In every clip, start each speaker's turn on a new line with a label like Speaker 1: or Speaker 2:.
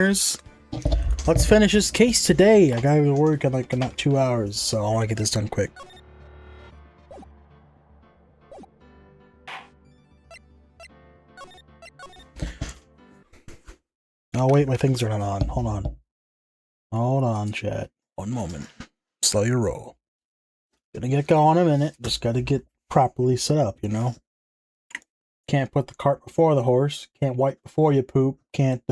Speaker 1: Let's finish this case today. I gotta go to work in like not 2 hours, so I want to get this done quick. Oh wait, my things are not on. Hold on. Hold on, chat. One moment. Slow your roll. Gonna get going in a minute. Just gotta get properly set up, you know? Can't put the cart before the horse. Can't wipe before you poop. Can't,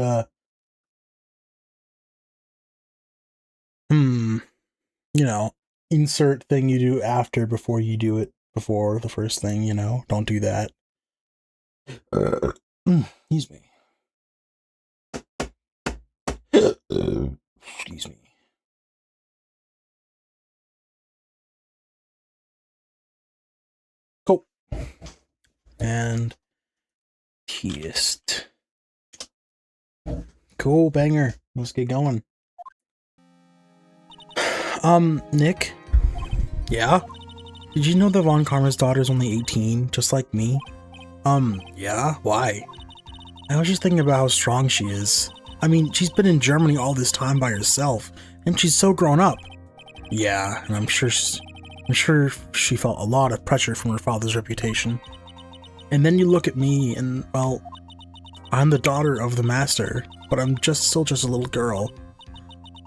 Speaker 1: you know, insert thing you do after before you do it before the first thing, you know? Don't do that. Excuse me. Excuse me. Cool. And teast. Cool, banger. Let's get going. Nick? Yeah? Did you know that Von Karma's daughter's only 18, just like me? Yeah? Why? I was just thinking about how strong she is. I mean, she's been in Germany all this time by herself, and she's so grown up. Yeah, and I'm sure she felt a lot of pressure from her father's reputation. And then you look at me, and, well, I'm the daughter of the master, but I'm still just a little girl.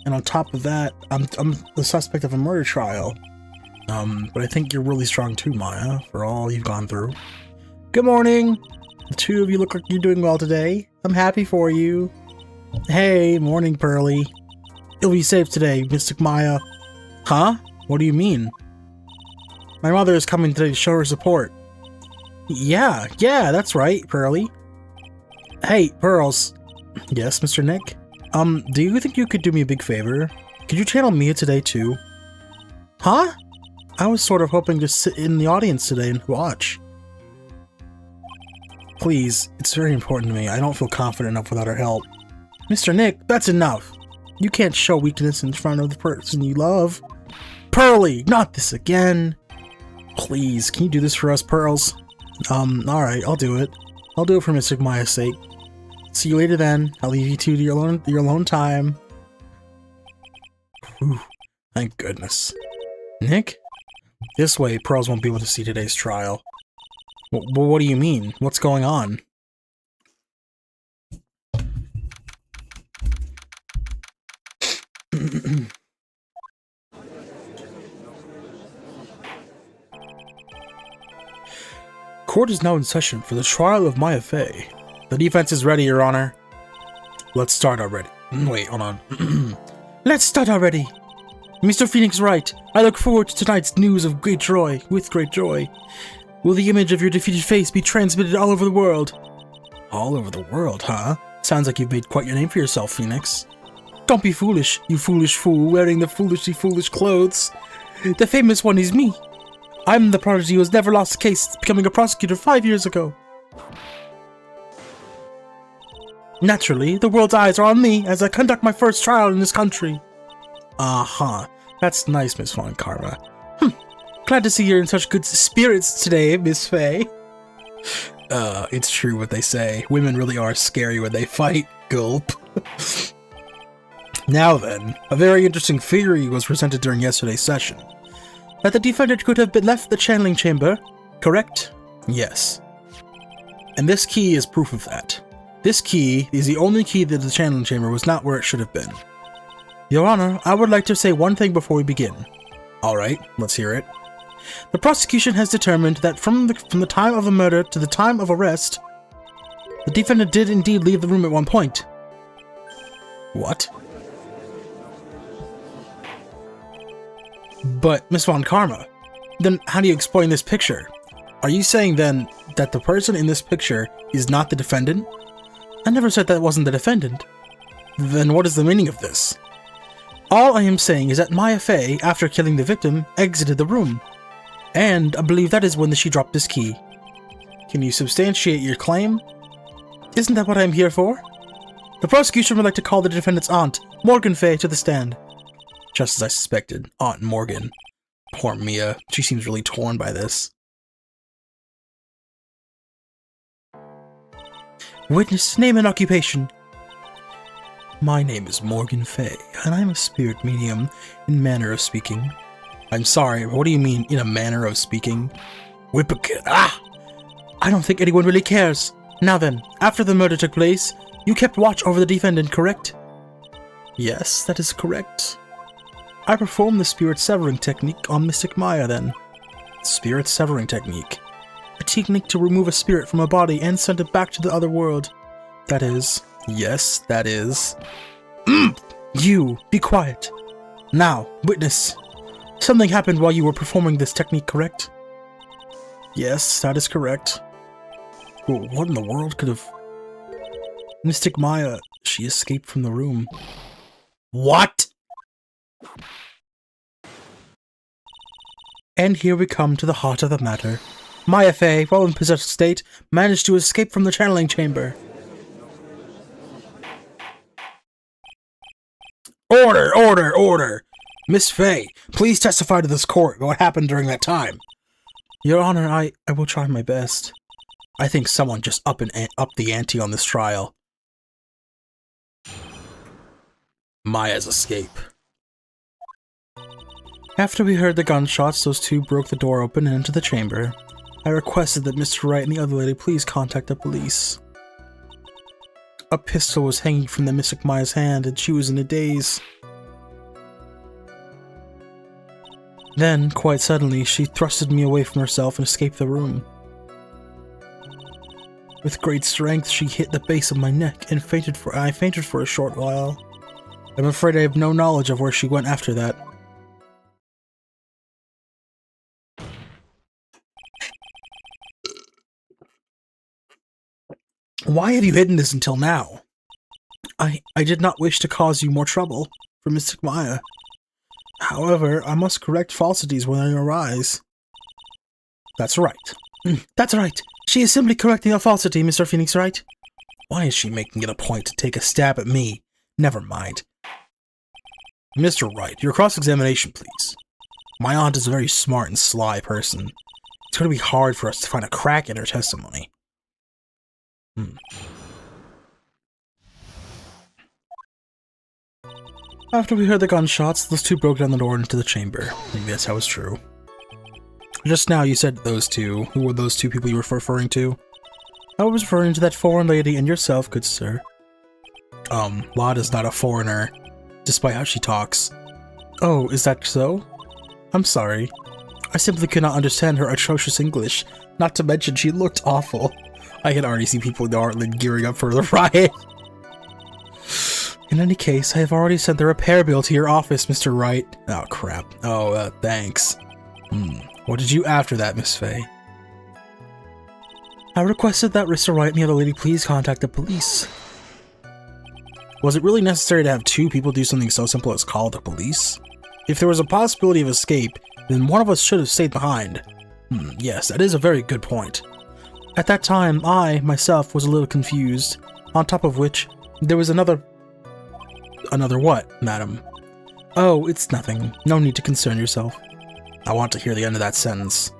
Speaker 1: And on top of that, I'm the suspect of a murder trial. But I think you're really strong too, Maya, for all you've gone through. Good morning! The two of you look like you're doing well today. I'm happy for you. Hey, morning, Pearly. You'll be safe today, Mystic Maya. Huh? What do you mean? My mother is coming today to show her support. Yeah, that's right, Pearly. Hey, Pearls. Yes, Mr. Nick? Do you think you could do me a big favor? Could you channel Mia today, too? Huh? I was sort of hoping to sit in the audience today and watch. Please, it's very important to me. I don't feel confident enough without her help. Mr. Nick, that's enough. You can't show weakness in front of the person you love. Pearly, not this again. Please, can you do this for us, Pearls? Alright, I'll do it. I'll do it for Mystic Maya's sake. See you later then. I'll leave you two to your alone time. Whew, thank goodness. Nick? This way, Pearls won't be able to see today's trial. What do you mean? What's going on? Court is now in session for the trial of Maya Fey. The defense is ready, Your Honor. Let's start already. Wait, hold on. Let's start already. Mr. Phoenix right. I look forward to tonight's news of great joy, with great joy. Will the image of your defeated face be transmitted all over the world? All over the world, huh? Sounds like you've made quite your name for yourself, Phoenix. Don't be foolish, you foolish fool, wearing the foolishly foolish clothes. The famous one is me. I'm the prodigy who has never lost a case, becoming a prosecutor 5 years ago. Naturally, the world's eyes are on me as I conduct my first trial in this country. Uh-huh. That's nice, Miss Von Karma. Glad to see you're in such good spirits today, Miss Fey. It's true what they say. Women really are scary when they fight. Gulp. Now then, a very interesting theory was presented during yesterday's session. That the defendant could have been left the channeling chamber, correct? Yes. And this key is proof of that. This key is the only key that the channeling chamber was not where it should have been. Your Honor, I would like to say one thing before we begin. Alright, let's hear it. The prosecution has determined that from the time of the murder to the time of arrest, the defendant did indeed leave the room at one point. What? But, Miss Von Karma, then how do you explain this picture? Are you saying then that the person in this picture is not the defendant? I never said that wasn't the defendant. Then what is the meaning of this? All I am saying is that Maya Fey, after killing the victim, exited the room. And I believe that is when she dropped this key. Can you substantiate your claim? Isn't that what I am here for? The prosecution would like to call the defendant's aunt, Morgan Fey, to the stand. Just as I suspected, Aunt Morgan. Poor Mia, she seems really torn by this. Witness, name and occupation. My name is Morgan Fay, and I'm a spirit medium in manner of speaking. I'm sorry, what do you mean, in a manner of speaking? Whippakit, I don't think anyone really cares. Now then, after the murder took place, you kept watch over the defendant, correct? Yes, that is correct. I performed the spirit severing technique on Mystic Maya then. Spirit severing technique? A technique to remove a spirit from a body and send it back to the other world. That is. Yes, that is. You, be quiet. Now, witness. Something happened while you were performing this technique, correct? Yes, that is correct. Well, what in the world could have... Mystic Maya, she escaped from the room. What? And here we come to the heart of the matter. Maya Fey, while in possessed state, managed to escape from the channeling chamber. Order! Order! Order! Miss Fey, please testify to this court what happened during that time. Your Honor, I will try my best. I think someone just upped the ante on this trial. Maya's escape. After we heard the gunshots, those two broke the door open and entered the chamber. I requested that Mr. Wright and the other lady please contact the police. A pistol was hanging from the Mystic Maya's hand, and she was in a daze. Then, quite suddenly, she thrusted me away from herself and escaped the room. With great strength, she hit the base of my neck and I fainted for a short while. I'm afraid I have no knowledge of where she went after that. Why have you hidden this until now? I did not wish to cause you more trouble for Mystic Maya. However, I must correct falsities when they arise. That's right. That's right. She is simply correcting a falsity, Mr. Phoenix Wright. Why is she making it a point to take a stab at me? Never mind. Mr. Wright, your cross-examination, please. My aunt is a very smart and sly person. It's going to be hard for us to find a crack in her testimony. After we heard the gunshots, those two broke down the door into the chamber. Yes, that was true. Just now you said those two. Who were those two people you were referring to? I was referring to that foreign lady and yourself, good sir. Lada's not a foreigner, despite how she talks. Oh, is that so? I'm sorry. I simply could not understand her atrocious English, not to mention she looked awful. I can already see people in the Heartland gearing up for the riot. In any case, I have already sent the repair bill to your office, Mr. Wright. Oh, crap. Oh, thanks. What did you after that, Miss Fey? I requested that Mr. Wright and the other lady please contact the police. Was it really necessary to have two people do something so simple as call the police? If there was a possibility of escape, then one of us should have stayed behind. Yes, that is a very good point. At that time, I, myself, was a little confused. On top of which, there was another... Another what, madam? Oh, it's nothing. No need to concern yourself. I want to hear the end of that sentence.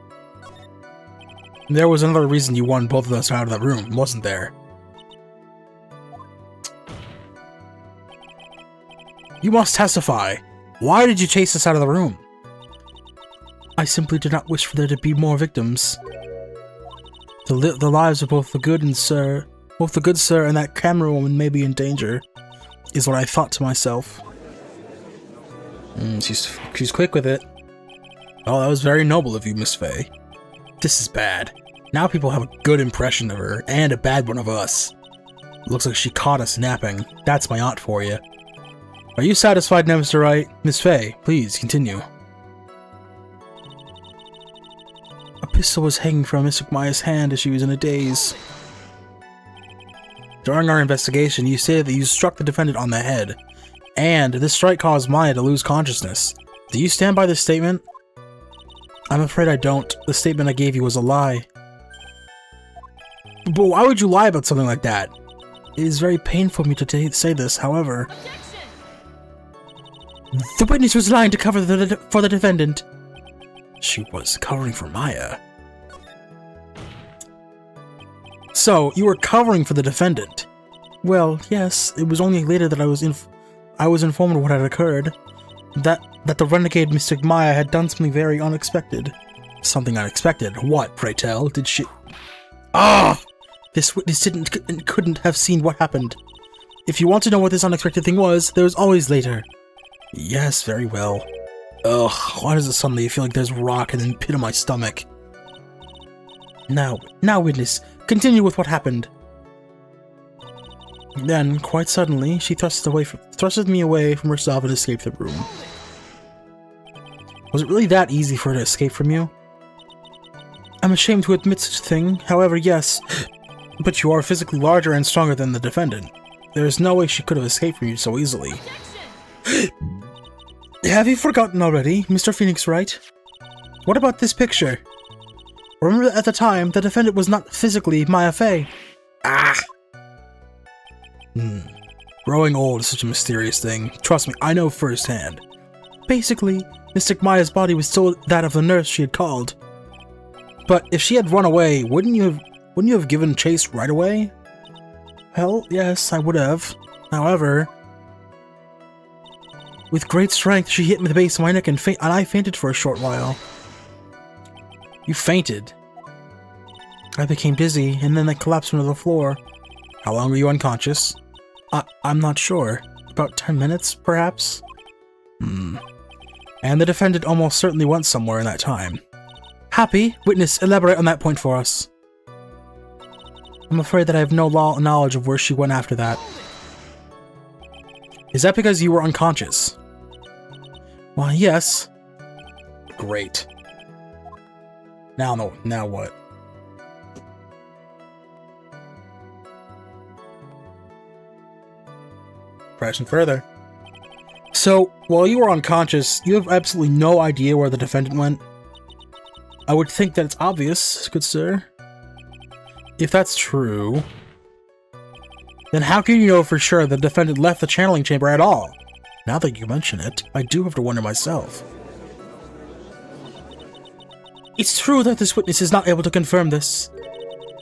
Speaker 1: There was another reason you wanted both of us out of that room, wasn't there? You must testify. Why did you chase us out of the room? I simply did not wish for there to be more victims. The lives of both the good sir and that camera woman may be in danger, is what I thought to myself. She's quick with it. Oh, that was very noble of you, Miss Fey. This is bad. Now people have a good impression of her, and a bad one of us. Looks like she caught us napping. That's my aunt for you. Are you satisfied now, Mr. Wright? Miss Fey, please continue. A pistol was hanging from Mystic Maya's hand as she was in a daze. During our investigation, you stated that you struck the defendant on the head, and this strike caused Maya to lose consciousness. Do you stand by this statement? I'm afraid I don't. The statement I gave you was a lie. But why would you lie about something like that? It is very painful for me to say this, however. The witness was lying to cover for the defendant. She was covering for Maya. So, you were covering for the defendant. Well, yes, it was only later that I was informed of what had occurred. That the renegade Mystic Maya had done something very unexpected. Something unexpected? What, pray tell? Did she... Ah! This witness couldn't have seen what happened. If you want to know what this unexpected thing was, there was always later. Yes, very well. Ugh, why does it suddenly feel like there's a rock in the pit of my stomach? Now, witness, continue with what happened. Then, quite suddenly, she thrusted me away from herself and escaped the room. Was it really that easy for her to escape from you? I'm ashamed to admit such a thing, however, yes. But you are physically larger and stronger than the defendant. There is no way she could have escaped from you so easily. Have you forgotten already, Mr. Phoenix Wright? What about this picture? Remember that at the time, the defendant was not physically Maya Fey. Ah! Growing old is such a mysterious thing. Trust me, I know firsthand. Basically, Mystic Maya's body was still that of the nurse she had called. But if she had run away, wouldn't you have given chase right away? Well, yes, I would have. However, with great strength, she hit me the base of my neck and I fainted for a short while. You fainted? I became dizzy, and then I collapsed onto the floor. How long were you unconscious? I'm not sure. About 10 minutes, perhaps? And the defendant almost certainly went somewhere in that time. Happy, witness, elaborate on that point for us. I'm afraid that I have no knowledge of where she went after that. Is that because you were unconscious? Why, yes. Great. Now what? Pressing further. So, while you were unconscious, you have absolutely no idea where the defendant went? I would think that it's obvious, good sir. If that's true, then how can you know for sure the defendant left the channeling chamber at all? Now that you mention it, I do have to wonder myself. It's true that this witness is not able to confirm this,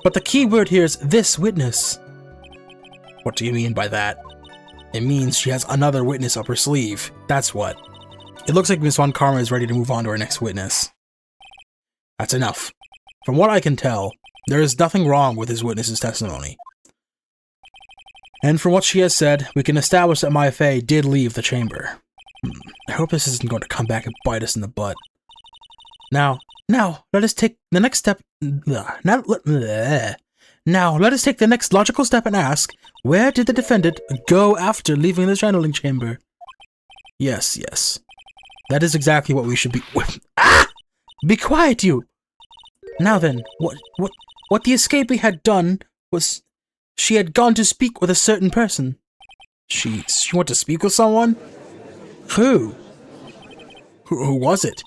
Speaker 1: but the key word here is this witness. What do you mean by that? It means she has another witness up her sleeve. That's what. It looks like Miss Von Karma is ready to move on to her next witness. That's enough. From what I can tell, there is nothing wrong with this witness's testimony. And from what she has said, we can establish that Maya Fey did leave the chamber. I hope this isn't going to come back and bite us in the butt. Now, let us take the next step. Now, let us take the next logical step and ask, where did the defendant go after leaving the channeling chamber? Yes. That is exactly what we should be— Ah! Be quiet, you! Now then, what the escapee had done was she had gone to speak with a certain person. She went to speak with someone? Who? Who was it?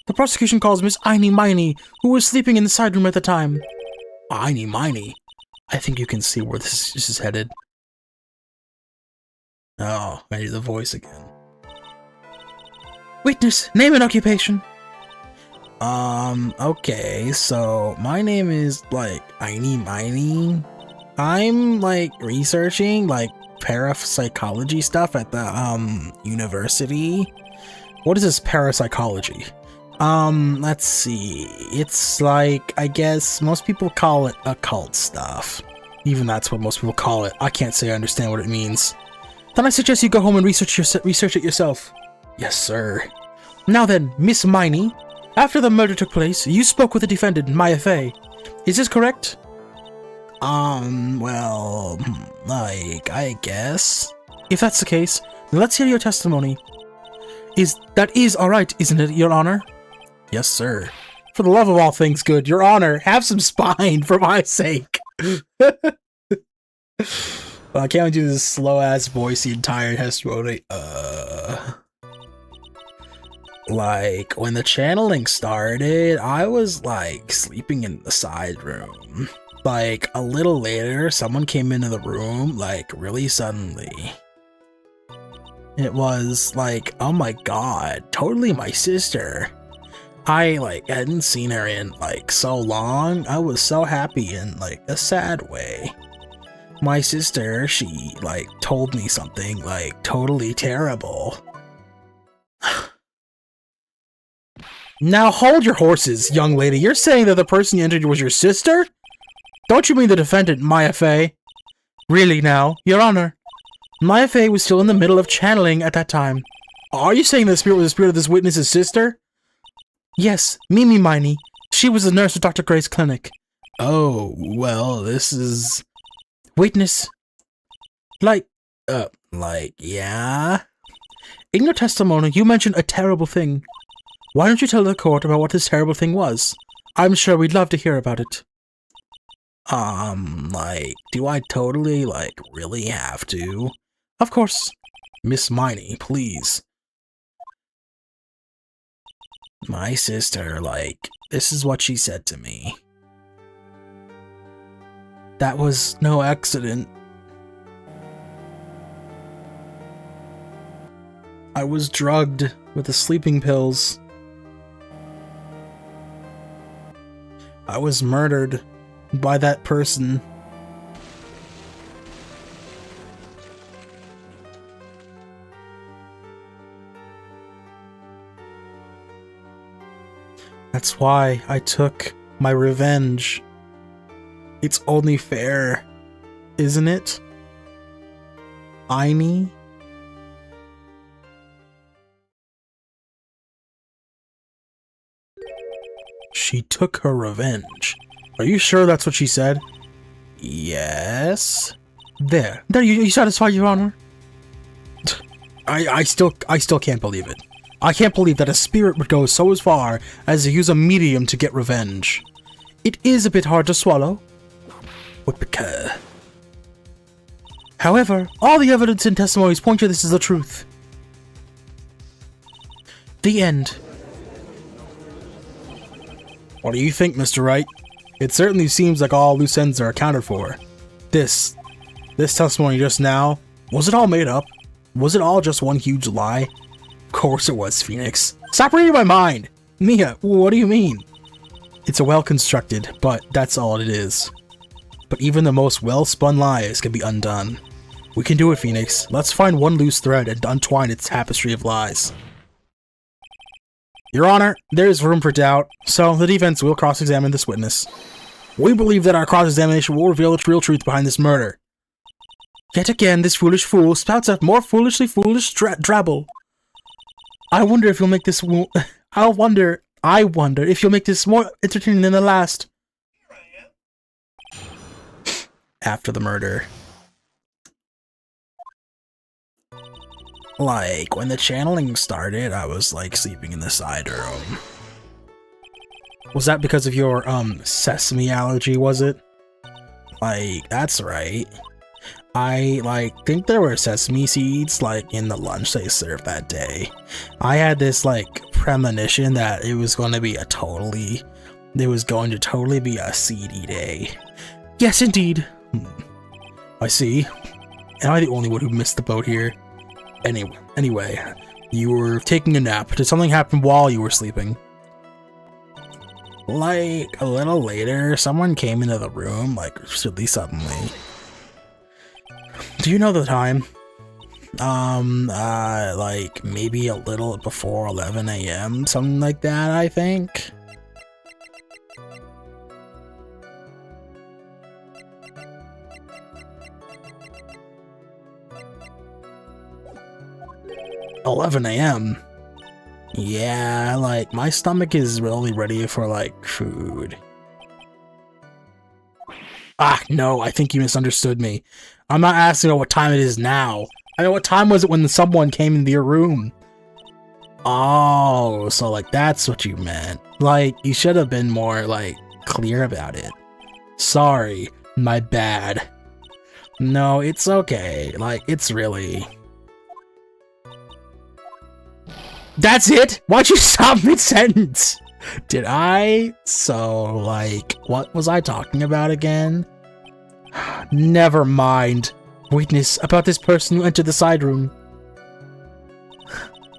Speaker 1: The prosecution calls Miss Einy Miney, who was sleeping in the side room at the time. Einy Miney? I think you can see where this is headed. Oh, I hear the voice again. Witness, name and occupation. Okay, so my name is, Einy Miney. I'm, researching, parapsychology stuff at the, university. What is this parapsychology? Let's see. It's I guess most people call it occult stuff. Even that's what most people call it. I can't say I understand what it means. Then I suggest you go home and research it yourself. Yes, sir. Now then, Miss Miney, after the murder took place, you spoke with the defendant, Maya Fey. Is this correct? Well, I guess. If that's the case, then let's hear your testimony. That is alright, isn't it, Your Honor? Yes, sir. For the love of all things good, Your Honor, have some spine for my sake. Well, I can't do this slow-ass voice the entire testimony. When the channeling started, I was, sleeping in the side room. A little later, someone came into the room, really suddenly. It was, oh my god, totally my sister. I, hadn't seen her in, so long. I was so happy in, a sad way. my sister, she, like, told me something, like, totally terrible. Now hold your horses, young lady. You're saying that the person you entered was your sister? Don't you mean the defendant, Maya Fey? Really now, Your Honor. Maya Fey was still in the middle of channeling at that time. Are you saying the spirit was the spirit of this witness's sister? Yes, Mimi Miney. She was the nurse at Dr. Gray's clinic. Oh, well, this is... Witness. Yeah? In your testimony, you mentioned a terrible thing. Why don't you tell the court about what this terrible thing was? I'm sure we'd love to hear about it. Do I totally, really have to? Of course. Miss Miney, please. My sister, this is what she said to me. That was no accident. I was drugged with the sleeping pills. I was murdered by that person. That's why I took my revenge. It's only fair, isn't it? Aini? She took her revenge. Are you sure that's what she said? Yes. There, you satisfied, Your Honor? I still can't believe it. I can't believe that a spirit would go so as far as to use a medium to get revenge. It is a bit hard to swallow. However, all the evidence and testimonies point to this is the truth. The end. What do you think, Mr. Wright? It certainly seems like all loose ends are accounted for. This testimony just now, was it all made up? Was it all just one huge lie? Of course it was, Phoenix. Stop reading my mind! Mia, what do you mean? It's a well-constructed, but that's all it is. But even the most well-spun lies can be undone. We can do it, Phoenix. Let's find one loose thread and untwine its tapestry of lies. Your Honor, there is room for doubt, so the defense will cross-examine this witness. We believe that our cross-examination will reveal the real truth behind this murder. Yet again, this foolish fool spouts out more foolishly foolish drabble. I wonder if you'll make this I wonder if you'll make this more entertaining than the last. After the murder. When the channeling started, I was, sleeping in the side room. Was that because of your, sesame allergy, was it? That's right. I, think there were sesame seeds, in the lunch they served that day. I had this, premonition that it was going to be totally be a seedy day. Yes, indeed. I see. Am I the only one who missed the boat here? Anyway, you were taking a nap. Did something happen while you were sleeping? A little later, someone came into the room, really suddenly. Do you know the time? Maybe a little before 11 a.m., something like that, I think. $11 a.m. Yeah, my stomach is really ready for, food. Ah, no, I think you misunderstood me. I'm not asking about what time it is now. I mean, what time was it when someone came into your room? Oh, so, that's what you meant. You should have been more, clear about it. Sorry, my bad. No, it's okay. It's really... That's it? Why'd you stop mid-sentence? Did I? So, what was I talking about again? Never mind. Witness, about this person who entered the side room.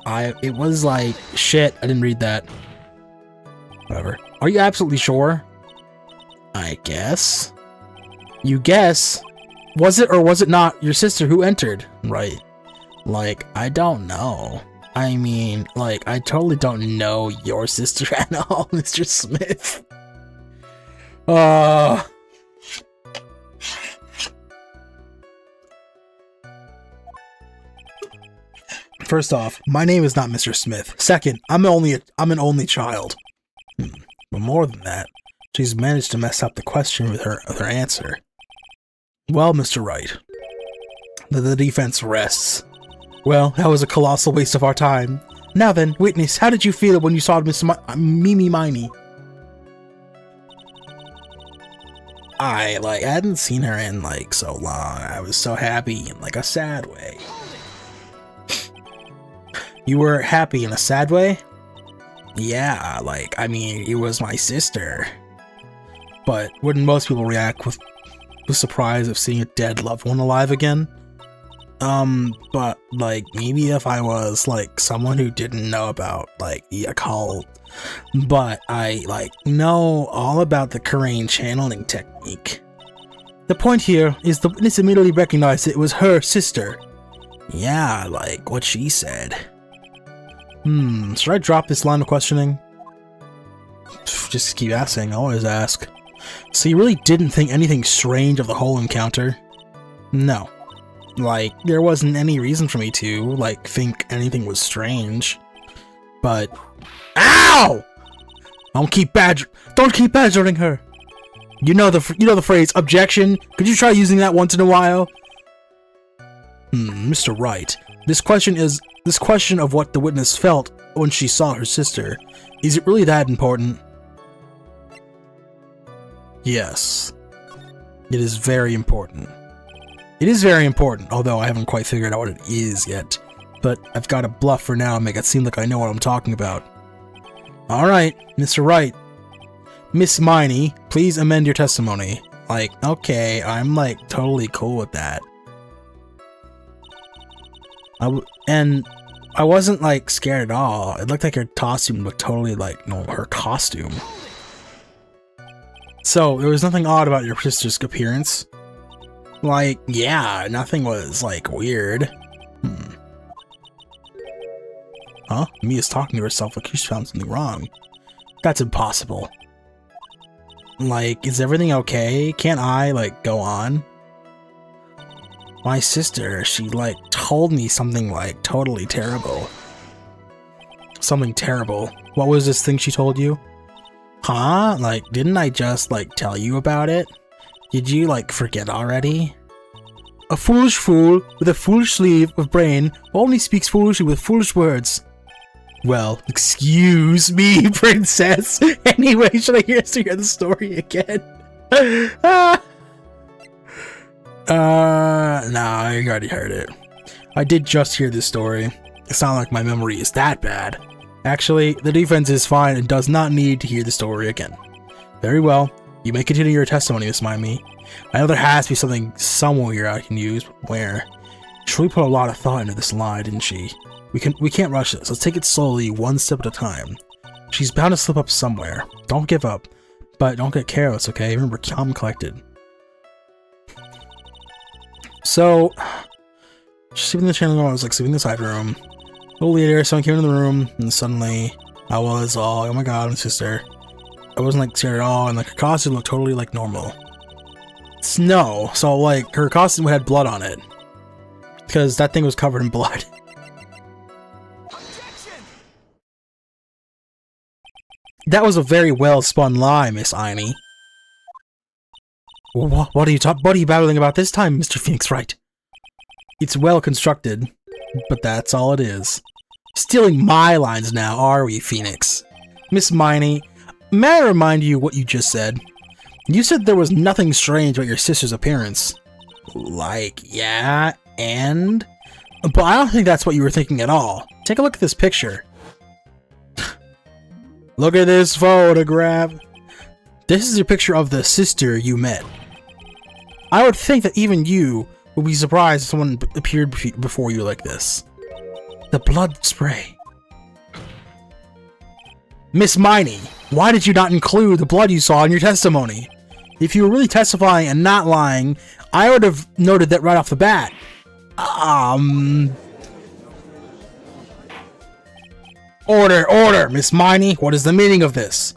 Speaker 1: It was shit, I didn't read that. Whatever. Are you absolutely sure? I guess. You guess? Was it or was it not your sister who entered? Right. Like, I don't know. I mean, like, I totally don't know your sister at all, Mr. Smith. First off, my name is not Mr. Smith. Second, I'm an only child. But more than that, she's managed to mess up the question with her answer. Well, Mr. Wright, the defense rests. Well, that was a colossal waste of our time. Now then, witness, how did you feel when you saw Miss Mimi Miney? I hadn't seen her in, like, so long. I was so happy in, like, a sad way. You were happy in a sad way? Yeah, like, I mean, it was my sister. But wouldn't most people react with surprise of seeing a dead loved one alive again? But, like, maybe if I was, like, someone who didn't know about, like, the occult, but I, like, know all about the Korean channeling technique. The point here is the witness immediately recognized it was her sister. Yeah, like, what she said. Should I drop this line of questioning? Just keep asking, I always ask. So you really didn't think anything strange of the whole encounter? No. Like, there wasn't any reason for me to, like, think anything was strange. But... Ow! Don't keep badgering her! You know the phrase, objection? Could you try using that once in a while? Mr. Wright, this question of what the witness felt when she saw her sister, is it really that important? Yes. It is very important. It is very important, although I haven't quite figured out what it is yet. But I've got to bluff for now and make it seem like I know what I'm talking about. Alright, Mr. Wright. Miss Miney, please amend your testimony. Like, okay, I'm like totally cool with that. And I wasn't like scared at all. It looked like her costume looked totally like, no, her costume. So, there was nothing odd about your sister's appearance? Like, yeah, nothing was like weird. Huh? Mia's talking to herself like she's found something wrong. That's impossible. Like, is everything okay? Can't I, like, go on? My sister, she, like, told me something, like, totally terrible. Something terrible. What was this thing she told you? Huh? Like, didn't I just, like, tell you about it? Did you, like, forget already? A foolish fool with a foolish sleeve of brain only speaks foolishly with foolish words. Well, excuse me, princess. Anyway, should I hear the story again? Nah, I already heard it. I did just hear this story. It's not like my memory is that bad. Actually, the defense is fine and does not need to hear the story again. Very well. You may continue your testimony, Miss Miami. I know there has to be something somewhere I can use, but where? She really put a lot of thought into this lie, didn't she? We can't rush this. Let's take it slowly, one step at a time. She's bound to slip up somewhere. Don't give up. But don't get careless, okay? Remember, calm and collected. So, sleeping in the channel room, I was like sleeping in the side room. A little later, someone came into the room, and suddenly, I was all, oh my god, my sister. I wasn't like scared at all, and like her costume looked totally like normal. Snow, so like her costume had blood on it. Because that thing was covered in blood. That was a very well spun lie, Miss Aini. What are you babbling about this time, Mr. Phoenix Wright? It's well constructed, but that's all it is. Stealing my lines now, are we, Phoenix? Miss Miney, may I remind you what you just said? You said there was nothing strange about your sister's appearance. Like, yeah, and? But I don't think that's what you were thinking at all. Take a look at this picture. Look at this photograph. This is a picture of the sister you met. I would think that even you would be surprised if someone appeared before you like this. The blood spray. Miss Miney, why did you not include the blood you saw in your testimony? If you were really testifying and not lying, I would have noted that right off the bat. Order, Miss Miney. What is the meaning of this?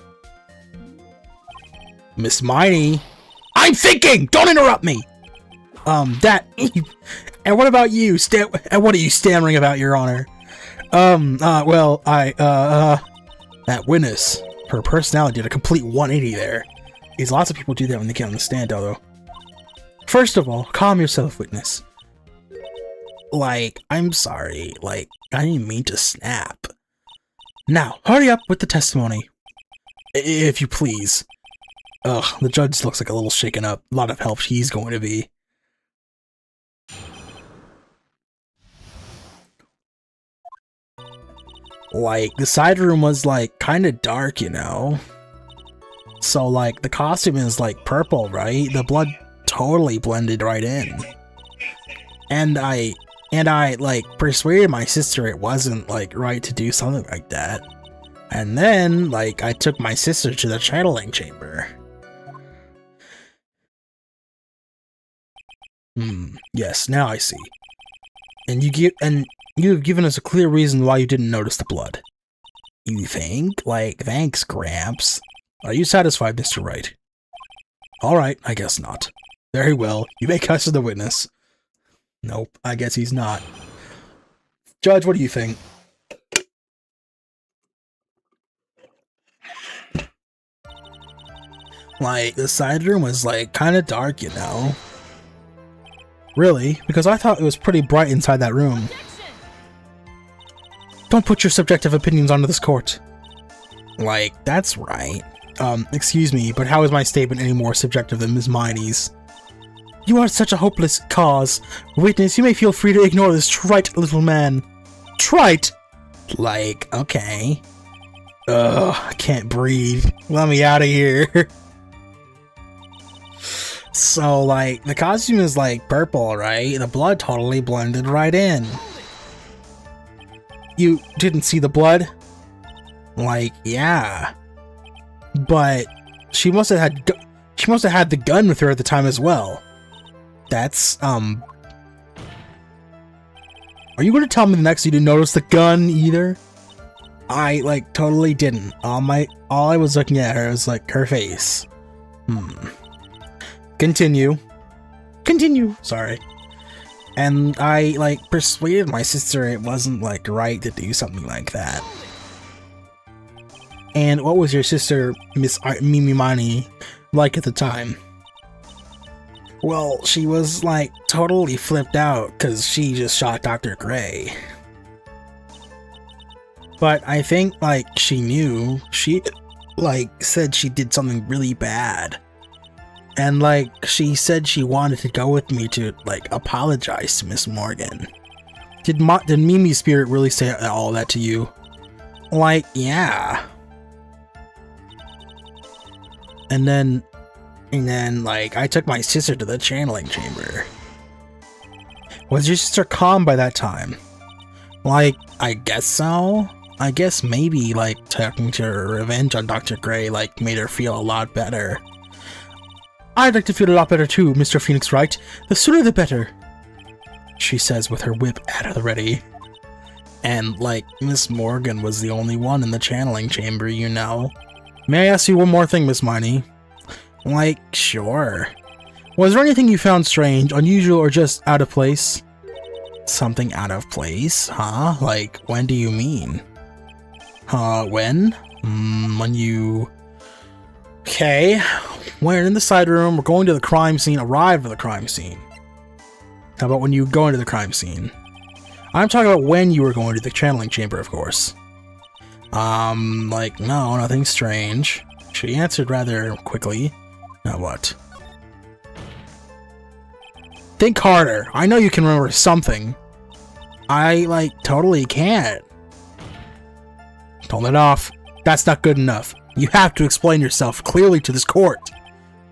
Speaker 1: Miss Miney? I'm thinking! Don't interrupt me! And what about you? And what are you stammering about, Your Honor? Well, that witness, her personality did a complete 180 there. Because lots of people do that when they get on the stand, although. First of all, calm yourself, witness. Like, I'm sorry. Like, I didn't mean to snap. Now, hurry up with the testimony. If you please. Ugh, the judge looks like a little shaken up. A lot of help he's going to be. Like, the side room was, like, kind of dark, you know? So, like, the costume is, like, purple, right? The blood totally blended right in. And I, like, persuaded my sister it wasn't, like, right to do something like that. And then, like, I took my sister to the channeling chamber. Yes, now I see. And you've given us a clear reason why you didn't notice the blood. You think? Like, thanks, Gramps. Are you satisfied, Mr. Wright? Alright, I guess not. Very well, you may custody the witness. Nope, I guess he's not. Judge, what do you think? Like, the side room was, like, kind of dark, you know? Really? Because I thought it was pretty bright inside that room. Don't put your subjective opinions onto this court. Like, that's right. Excuse me, but how is my statement any more subjective than Ms. Miney's? You are such a hopeless cause. Witness, you may feel free to ignore this trite little man. Trite? Like, okay. Ugh, I can't breathe. Let me out of here. So, like, the costume is, like, purple, right? The blood totally blended right in. You didn't see the blood? Like, yeah. But she must have had the gun with her at the time as well. That's, Are you going to tell me the next you didn't notice the gun either? I, like, totally didn't. All I was looking at her was, like, her face. Continue. Sorry. And I, like, persuaded my sister it wasn't, like, right to do something like that. And what was your sister, Miss Mimi Mani, like at the time? Well, she was, like, totally flipped out because she just shot Dr. Gray. But I think, like, she knew. She, like, said she did something really bad. And, like, she said she wanted to go with me to, like, apologize to Miss Morgan. Did Mimi's spirit really say all that to you? Like, yeah. And then, like, I took my sister to the channeling chamber. Was your sister calm by that time? Like, I guess so. I guess maybe, like, taking her revenge on Dr. Gray, like, made her feel a lot better. I'd like to feel a lot better too, Mr. Phoenix Wright. The sooner the better, she says with her whip at the ready. And, like, Miss Morgan was the only one in the channeling chamber, you know. May I ask you one more thing, Miss Miney? Like, sure. Was there anything you found strange, unusual, or just out of place? Something out of place? Huh? Like, when do you mean? When? When you... Okay. We're in the side room, we're going to the crime scene, arrive at the crime scene. How about when you go into the crime scene? I'm talking about when you were going to the channeling chamber, of course. Like, no, nothing strange. She answered rather quickly. Now what? Think harder. I know you can remember something. I, like, totally can't. Hold it off. That's not good enough. You have to explain yourself clearly to this court.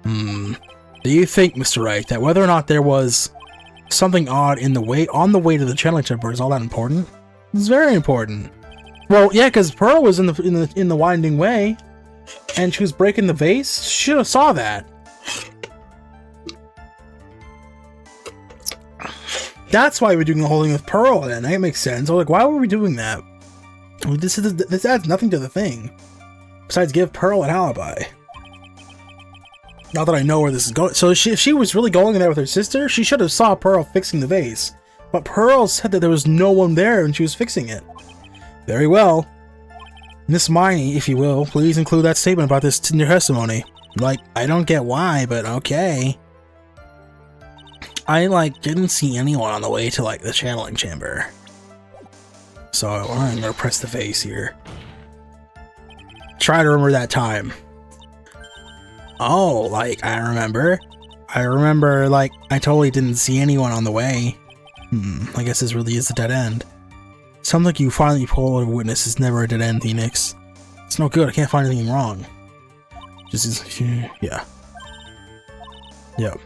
Speaker 1: Do you think, Mr. Wright, that whether or not there was something odd on the way to the channeling chamber is all that important? It's very important. Well, yeah, because Pearl was in the winding way, and she was breaking the vase. She should have saw that. that's why we're doing the whole thing with Pearl then. That makes sense. I was like, why were we doing that? This adds nothing to the thing. Besides give Pearl an alibi. Not that I know where this is going. So if she was really going in there with her sister, she should have saw Pearl fixing the vase. But Pearl said that there was no one there when she was fixing it. Very well. Miss Miney, if you will, please include that statement about this in your testimony. Like, I don't get why, but okay. I, like, didn't see anyone on the way to, like, the channeling chamber. So I'm gonna press the vase here. Try to remember that time. Oh, like, I remember, like, I totally didn't see anyone on the way. I guess this really is a dead end. Something like you finally pull a witness is never a dead end, Phoenix. It's no good, I can't find anything wrong. Just, yeah. Yep.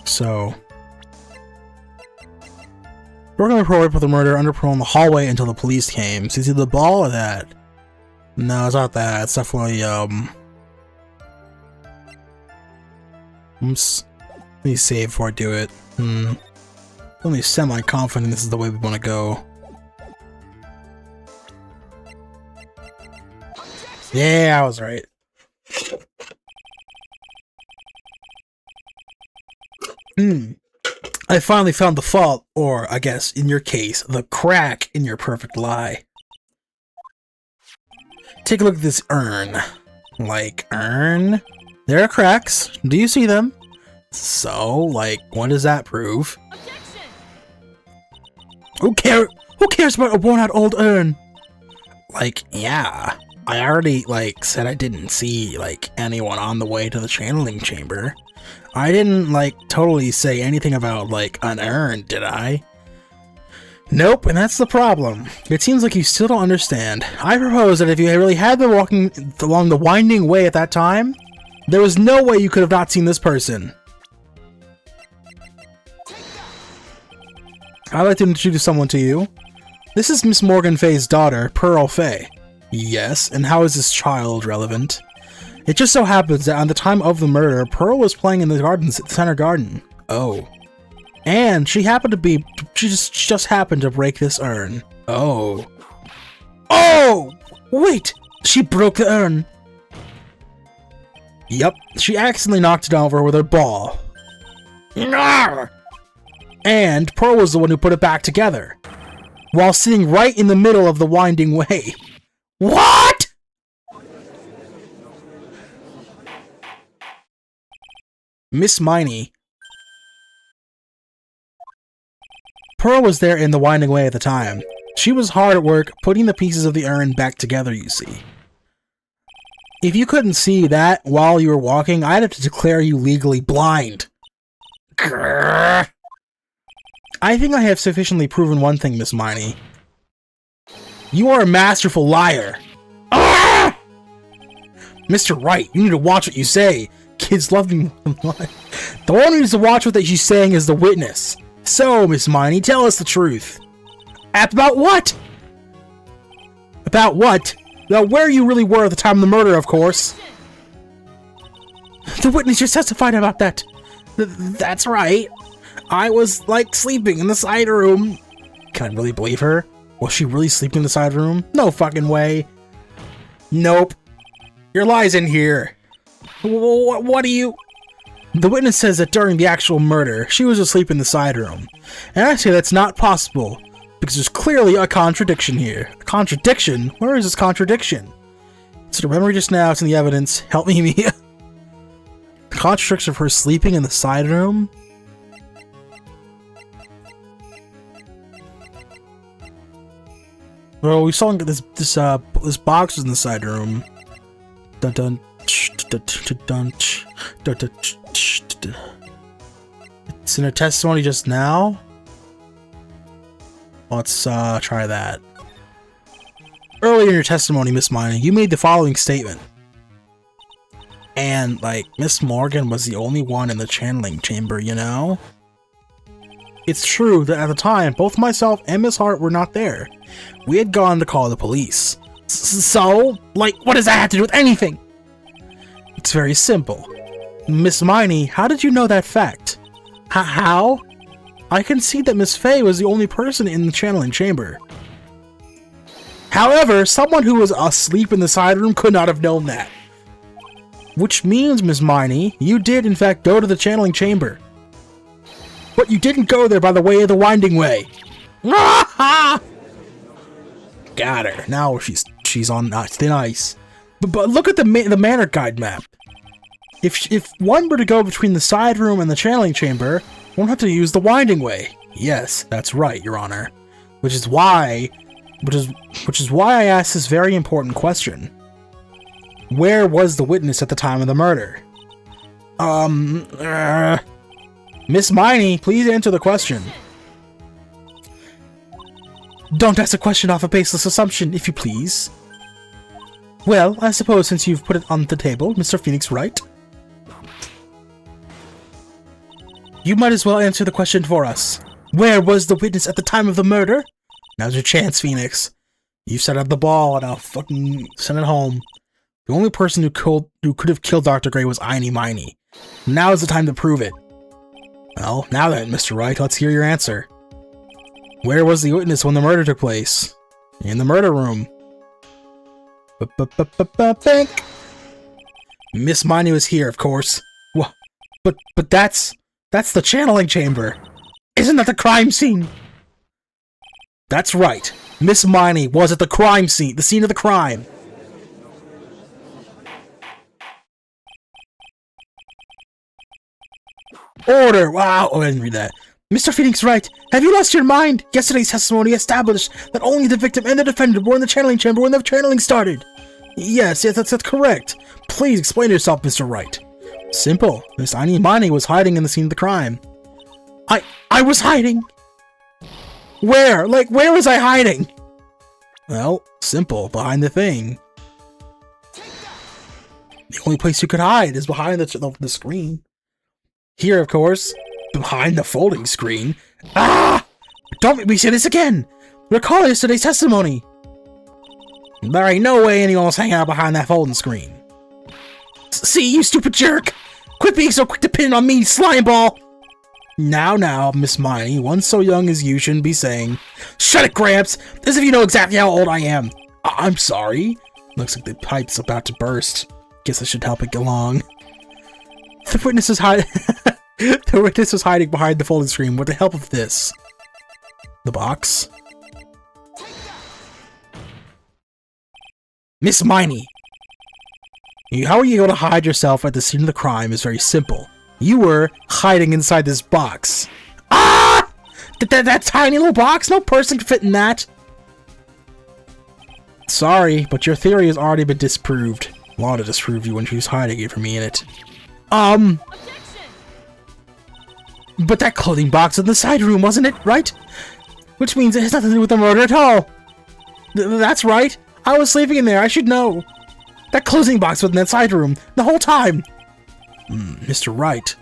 Speaker 1: So... we're gonna report for the murder under parole in the hallway until the police came. So is it the ball or that? No, it's not that. It's definitely, oops. Let me save before I do it. Only semi-confident this is the way we want to go. Yeah, I was right. I finally found the fault, or I guess, in your case, the crack in your perfect lie. Take a look at this urn. Like, urn? There are cracks. Do you see them? So, like, what does that prove? Who cares about a worn-out old urn? Like, yeah. I already, like, said I didn't see, like, anyone on the way to the channeling chamber. I didn't, like, totally say anything about, like, an urn, did I? Nope, and that's the problem. It seems like you still don't understand. I propose that if you really had been walking along the winding way at that time, there was no way you could have not seen this person. I'd like to introduce someone to you. This is Miss Morgan Fay's daughter, Pearl Fay. Yes, and how is this child relevant? It just so happens that on the time of the murder, Pearl was playing in the center garden. Oh. And she just happened to break this urn. Oh. Oh! Wait! She broke the urn! Yep, she accidentally knocked it over with her ball. And Pearl was the one who put it back together, while sitting right in the middle of the winding way. What?! Miss Miney. Pearl was there in the winding way at the time. She was hard at work putting the pieces of the urn back together, you see. If you couldn't see that while you were walking, I'd have to declare you legally blind. Grrr. I think I have sufficiently proven one thing, Miss Miney. You are a masterful liar. Ah! Mr. Wright, you need to watch what you say. Kids love me more than life. The one who needs to watch what she's saying is the witness. So, Miss Miney, tell us the truth. About what? About what? About where you really were at the time of the murder, of course. The witness just testified about that. That's right. I was, like, sleeping in the side room. Can I really believe her? Was she really sleeping in the side room? No fucking way. Nope. Your lie's in here. What do you... The witness says that during the actual murder, she was asleep in the side room. And I say that's not possible, because there's clearly a contradiction here. A contradiction? Where is this contradiction? It's the memory just now, it's in the evidence. Help me, Mia. The contradiction of her sleeping in the side room? Well, we saw this box was in the side room. Dun dun. It's in a testimony just now. Let's try that. Earlier in your testimony, Miss Miney, you made the following statement. And, like, Miss Morgan was the only one in the channeling chamber, you know? It's true that at the time, both myself and Miss Hart were not there. We had gone to call the police. So, like, what does that have to do with anything? It's very simple. Miss Miney, how did you know that fact? How? I can see that Miss Fey was the only person in the channeling chamber. However, someone who was asleep in the side room could not have known that. Which means, Miss Miney, you did in fact go to the channeling chamber. But you didn't go there by the way of the winding way. Got her. Now she's on thin ice. But look at the manor guide map. If one were to go between the side room and the channeling chamber, one would have to use the winding way. Yes, that's right, Your Honor. Which is why I asked this very important question. Where was the witness at the time of the murder? Miss Miney, please answer the question. Don't ask a question off a baseless assumption, if you please. Well, I suppose since you've put it on the table, Mr. Phoenix Wright, you might as well answer the question for us. Where was the witness at the time of the murder? Now's your chance, Phoenix. You set up the ball, and I'll fucking send it home. The only person who could have killed Dr. Gray was Einy Miney. Now is the time to prove it. Well, now then, Mr. Wright, let's hear your answer. Where was the witness when the murder took place? In the murder room. Think. Miss Miney was here, of course. But that's the channeling chamber. Isn't that the crime scene? That's right. Miss Miney was at the crime scene, the scene of the crime. Order! Wow, I didn't read that. Mr. Phoenix Wright, have you lost your mind? Yesterday's testimony established that only the victim and the defendant were in the channeling chamber when the channeling started. Yes, that's correct. Please explain yourself, Mr. Wright. Simple. Miss Einy Miney was hiding in the scene of the crime. I was hiding? Where? Like, where was I hiding? Well, simple. Behind the thing. The only place you could hide is behind the screen. Here, of course, behind the folding screen. Ah! Don't make me say this again! Recall yesterday's testimony! There ain't no way anyone was hanging out behind that folding screen. See, you stupid jerk! Quit being so quick to pin on me, slime ball! Now, Miss Miney, one so young as you shouldn't be saying, "Shut it, Gramps! As if you know exactly how old I am!" I'm sorry. Looks like the pipe's about to burst. Guess I should help it get along. The witness is hiding. The witness was hiding behind the folding screen with the help of this. The box. Miss Miney! How are you able to hide yourself at the scene of the crime is very simple. You were hiding inside this box. Ah! That tiny little box? No person can fit in that. Sorry, but your theory has already been disproved. Law to disprove you when she was hiding it from me in it. But that clothing box in the side room, wasn't it, right? Which means it has nothing to do with the murder at all. That's right. I was sleeping in there, I should know. That clothing box was in that side room, the whole time. Mr. Wright,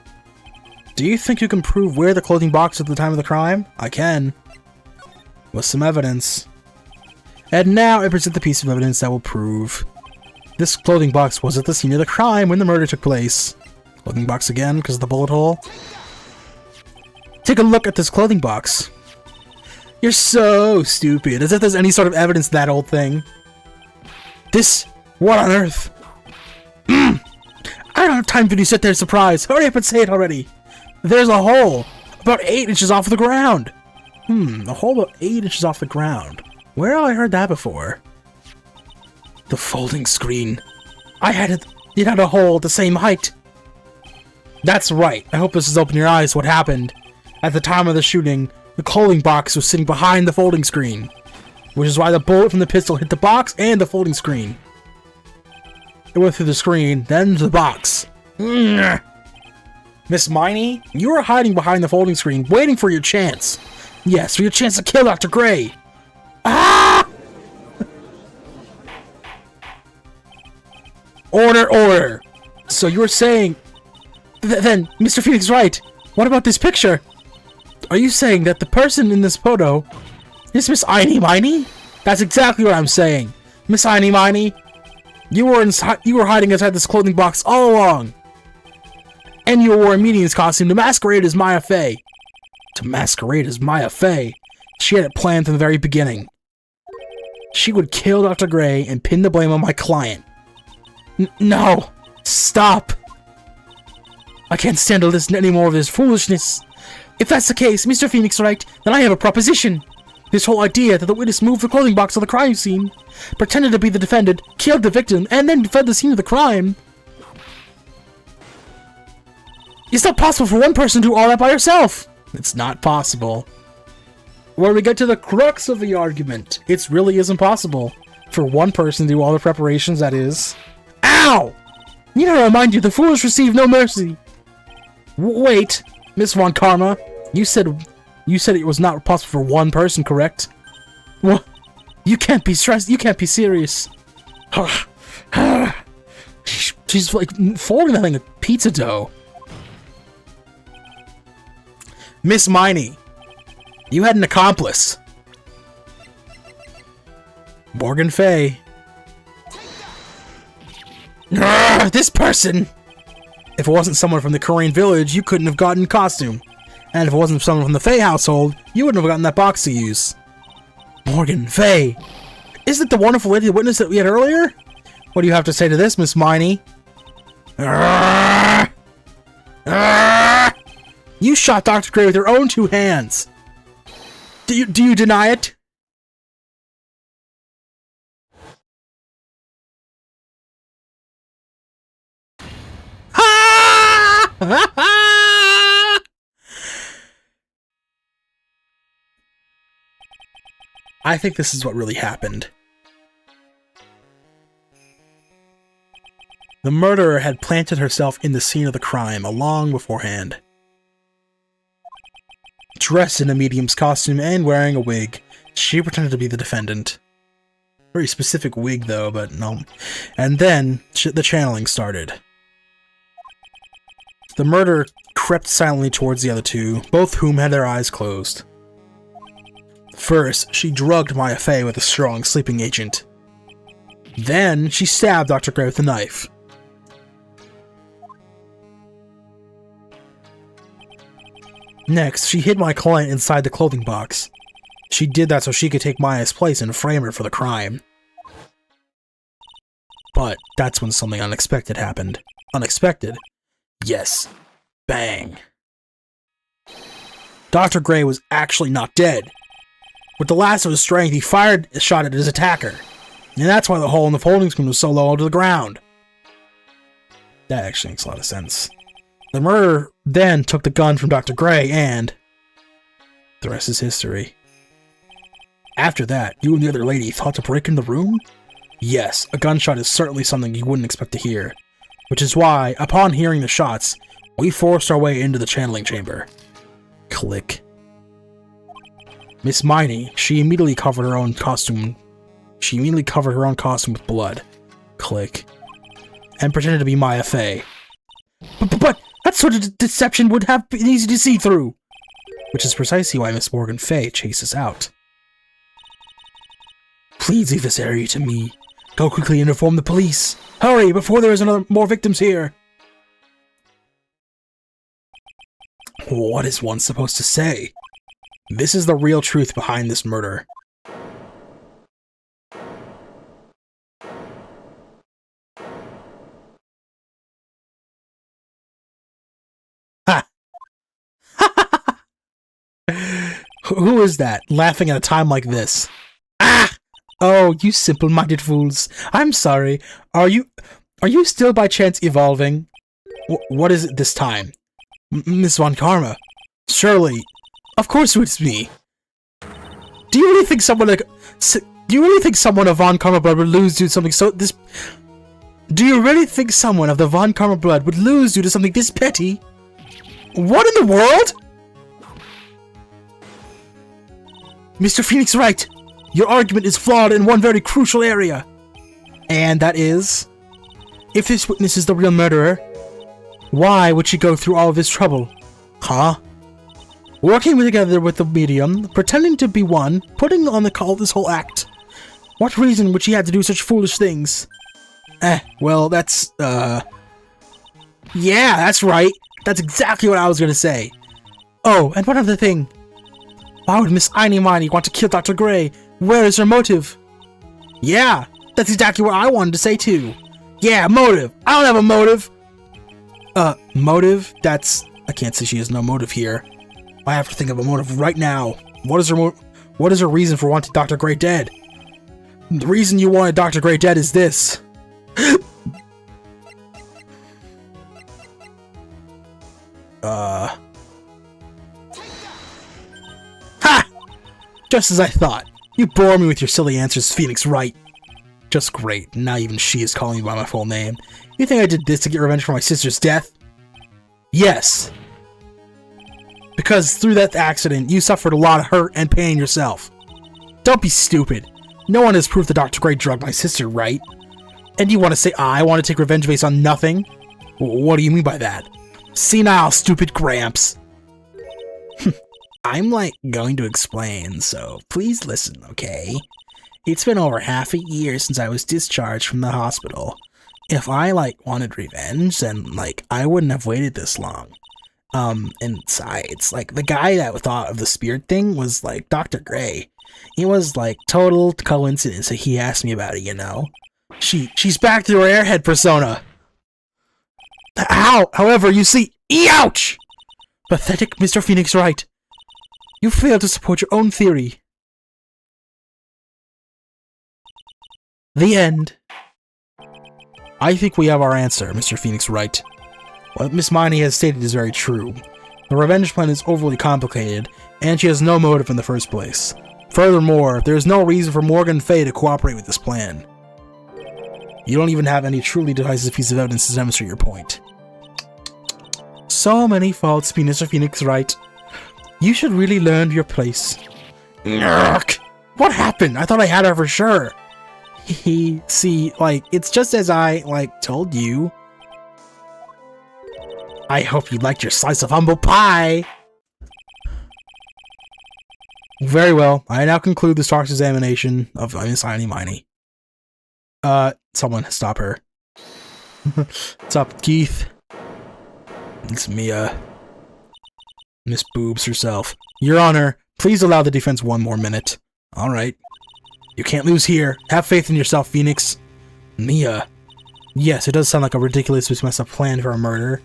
Speaker 1: do you think you can prove where the clothing box was at the time of the crime? I can. With some evidence. And now I present the piece of evidence that will prove this clothing box was at the scene of the crime when the murder took place. Clothing box again, because of the bullet hole. Take a look at this clothing box. You're so stupid, as if there's any sort of evidence to that old thing. What on earth? I don't have time for you to sit there surprised. Hurry up and say it already. There's a hole about 8 inches off the ground. A hole about 8 inches off the ground. Where have I heard that before? The folding screen. It had a hole the same height. That's right. I hope this has opened your eyes to what happened. At the time of the shooting, the clothing box was sitting behind the folding screen, which is why the bullet from the pistol hit the box and the folding screen. It went through the screen, then to the box. Miss Miney, you were hiding behind the folding screen, waiting for your chance. Yes, for your chance to kill Dr. Gray. Ah! Order! So you were saying... Then, Mr. Phoenix Wright, what about this picture? Are you saying that the person in this photo is Miss Einy Miney? That's exactly what I'm saying. Miss Einy Miney, you were hiding inside this clothing box all along. And you wore a medium's costume to masquerade as Maya Fey. To masquerade as Maya Fey? She had it planned from the very beginning. She would kill Dr. Gray and pin the blame on my client. No! Stop! I can't stand to listen to any more of this foolishness. If that's the case, Mr. Phoenix right, then I have a proposition. This whole idea that the witness moved the clothing box to the crime scene, pretended to be the defendant, killed the victim, and then fled the scene of the crime. It's not possible for one person to do all that by herself. It's not possible. Where we get to the crux of the argument, it really isn't possible for one person to do all the preparations, that is. Ow! Need to remind you, the foolish receive no mercy. Wait, Miss Von Karma, you said it was not possible for one person, correct? What? You can't be stressed. You can't be serious. She's like folding that thing like pizza dough. Miss Miney, you had an accomplice. Morgan Fay. This person! If it wasn't someone from the Korean village, you couldn't have gotten costume. And if it wasn't someone from the Fay household, you wouldn't have gotten that box to use. Morgan Fay. Isn't it the wonderful lady witness that we had earlier? What do you have to say to this, Miss Miney? You shot Dr. Gray with your own 2 hands. Do you deny it? I think this is what really happened. The murderer had planted herself in the scene of the crime long beforehand. Dressed in a medium's costume and wearing a wig, she pretended to be the defendant. Very specific wig though, but no. And then, the channeling started. The murderer crept silently towards the other two, both whom had their eyes closed. First, she drugged Maya Fey with a strong sleeping agent. Then, she stabbed Dr. Gray with a knife. Next, she hid my client inside the clothing box. She did that so she could take Maya's place and frame her for the crime. But that's when something unexpected happened. Unexpected? Yes. Bang. Dr. Gray was actually not dead. With the last of his strength, he fired a shot at his attacker. And that's why the hole in the folding screen was so low to the ground. That actually makes a lot of sense. The murderer then took the gun from Dr. Gray and... the rest is history. After that, you and the other lady thought to break in the room? Yes, a gunshot is certainly something you wouldn't expect to hear. Which is why, upon hearing the shots, we forced our way into the channeling chamber. Click. Miss Miney, she immediately covered her own costume. She immediately covered her own costume with blood. Click. And pretended to be Maya Fey. But that sort of deception would have been easy to see through. Which is precisely why Miss Morgan Fay chased us out. Please leave this area to me. Go quickly and inform the police. Hurry, before there is more victims here. What is one supposed to say? This is the real truth behind this murder. Ha! Who is that, laughing at a time like this? Ah! Oh, you simple-minded fools. I'm sorry. Are you still by chance evolving? What is it this time? Miss Von Karma? Surely. Of course it's me. Do you really think someone of Von Karma blood would lose due to something so this... Do you really think someone of the Von Karma blood would lose due to something this petty? What in the world? Mr. Phoenix right. Your argument is flawed in one very crucial area. And that is... if this witness is the real murderer, why would she go through all of this trouble? Huh? Working together with the medium, pretending to be one, putting on the call this whole act. What reason would she have to do such foolish things? Well, that's, yeah, that's right. That's exactly what I was gonna say. Oh, and one other thing. Why would Miss Miney want to kill Dr. Gray? Where is her motive? Yeah, that's exactly what I wanted to say too. Yeah, motive. I don't have a motive. Motive? I can't say she has no motive here. I have to think of a motive right now. What is her reason for wanting Dr. Gray dead? The reason you wanted Dr. Gray dead is this. Ha! Just as I thought. You bore me with your silly answers, Phoenix Wright. Just great. Now even she is calling me by my full name. You think I did this to get revenge for my sister's death? Yes. Because through that accident, you suffered a lot of hurt and pain yourself. Don't be stupid. No one has proof that Dr. Gray drugged my sister, right? And you want to say I want to take revenge based on nothing? What do you mean by that? Senile, stupid Gramps. I'm, going to explain, so please listen, okay? It's been over half a year since I was discharged from the hospital. If I, wanted revenge, then, I wouldn't have waited this long. And besides, the guy that thought of the spirit thing was, Dr. Gray. It was, total coincidence that he asked me about it, you know? She's back to her airhead persona! Ow! However, you see, ouch! Pathetic Mr. Phoenix Wright. You failed to support your own theory. The end. I think we have our answer, Mr. Phoenix Wright. What Miss Miney has stated is very true. The revenge plan is overly complicated, and she has no motive in the first place. Furthermore, there is no reason for Morgan and Faye to cooperate with this plan. You don't even have any truly decisive piece of evidence to demonstrate your point. So many faults, Mr. Phoenix Wright. You should really learn your place. Urgh. What happened? I thought I had her for sure. See, it's just as I, told you. I hope you liked your slice of humble pie! Very well, I now conclude the Stark's examination of Miss Miney. Someone stop her. What's up, Keith? It's Mia. Miss Boobs herself. Your Honor, please allow the defense one more minute. Alright. You can't lose here. Have faith in yourself, Phoenix. Mia. Yes, it does sound like a ridiculous messed up plan for a murder.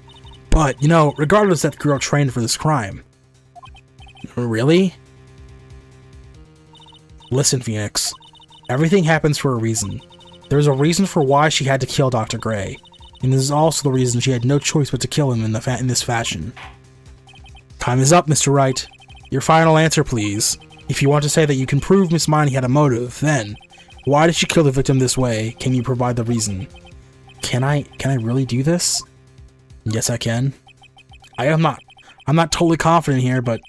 Speaker 1: But, regardless, that girl trained for this crime. Really? Listen, Phoenix. Everything happens for a reason. There's a reason for why she had to kill Dr. Gray. And this is also the reason she had no choice but to kill him in this fashion. Time is up, Mr. Wright. Your final answer, please. If you want to say that you can prove Miss Miney had a motive, then why did she kill the victim this way? Can you provide the reason? Can I really do this? Yes, I can. I'm not totally confident here, but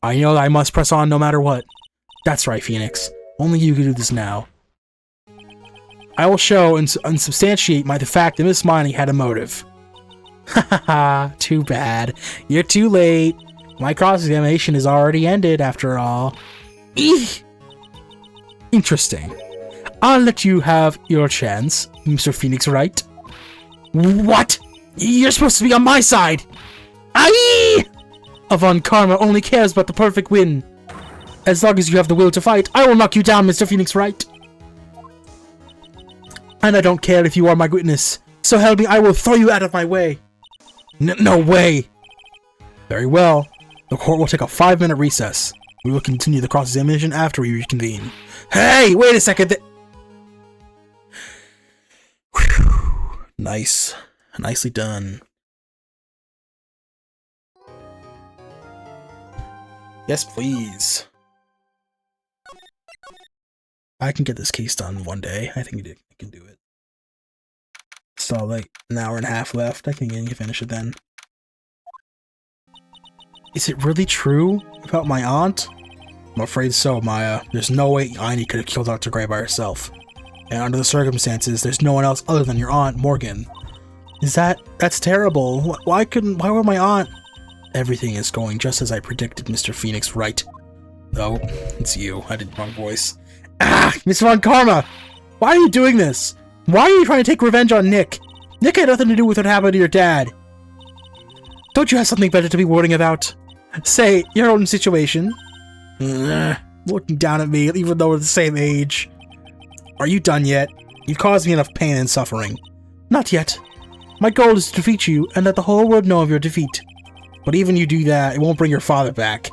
Speaker 1: I know that I must press on no matter what. That's right, Phoenix. Only you can do this now. I will show and substantiate the fact that Miss Miney had a motive. Haha, too bad. You're too late. My cross-examination is already ended, after all. Eek! Interesting. I'll let you have your chance, Mr. Phoenix Wright. What? You're supposed to be on my side! Aye! Avon Karma only cares about the perfect win. As long as you have the will to fight, I will knock you down, Mr. Phoenix Wright. And I don't care if you are my witness. So help me, I will throw you out of my way. No way. Very well. The court will take a 5-minute recess. We will continue the cross-examination after we reconvene. Hey, wait a second. Whew. Nice. Nicely done. Yes, please. I can get this case done one day. I think I can do it. Still an hour and a half left. I think I can finish it then. Is it really true about my aunt? I'm afraid so, Maya. There's no way Aini could have killed Dr. Gray by herself. And under the circumstances, there's no one else other than your aunt, Morgan. That's terrible. Why would my aunt? Everything is going just as I predicted, Mr. Phoenix Wright. Oh, it's you. I did the wrong voice. Ah, Miss Von Karma! Why are you doing this? Why are you trying to take revenge on Nick? Nick had nothing to do with what happened to your dad. Don't you have something better to be worrying about? Say, your own situation. Looking down at me, even though we're the same age. Are you done yet? You've caused me enough pain and suffering. Not yet. My goal is to defeat you and let the whole world know of your defeat. But even you do that, it won't bring your father back.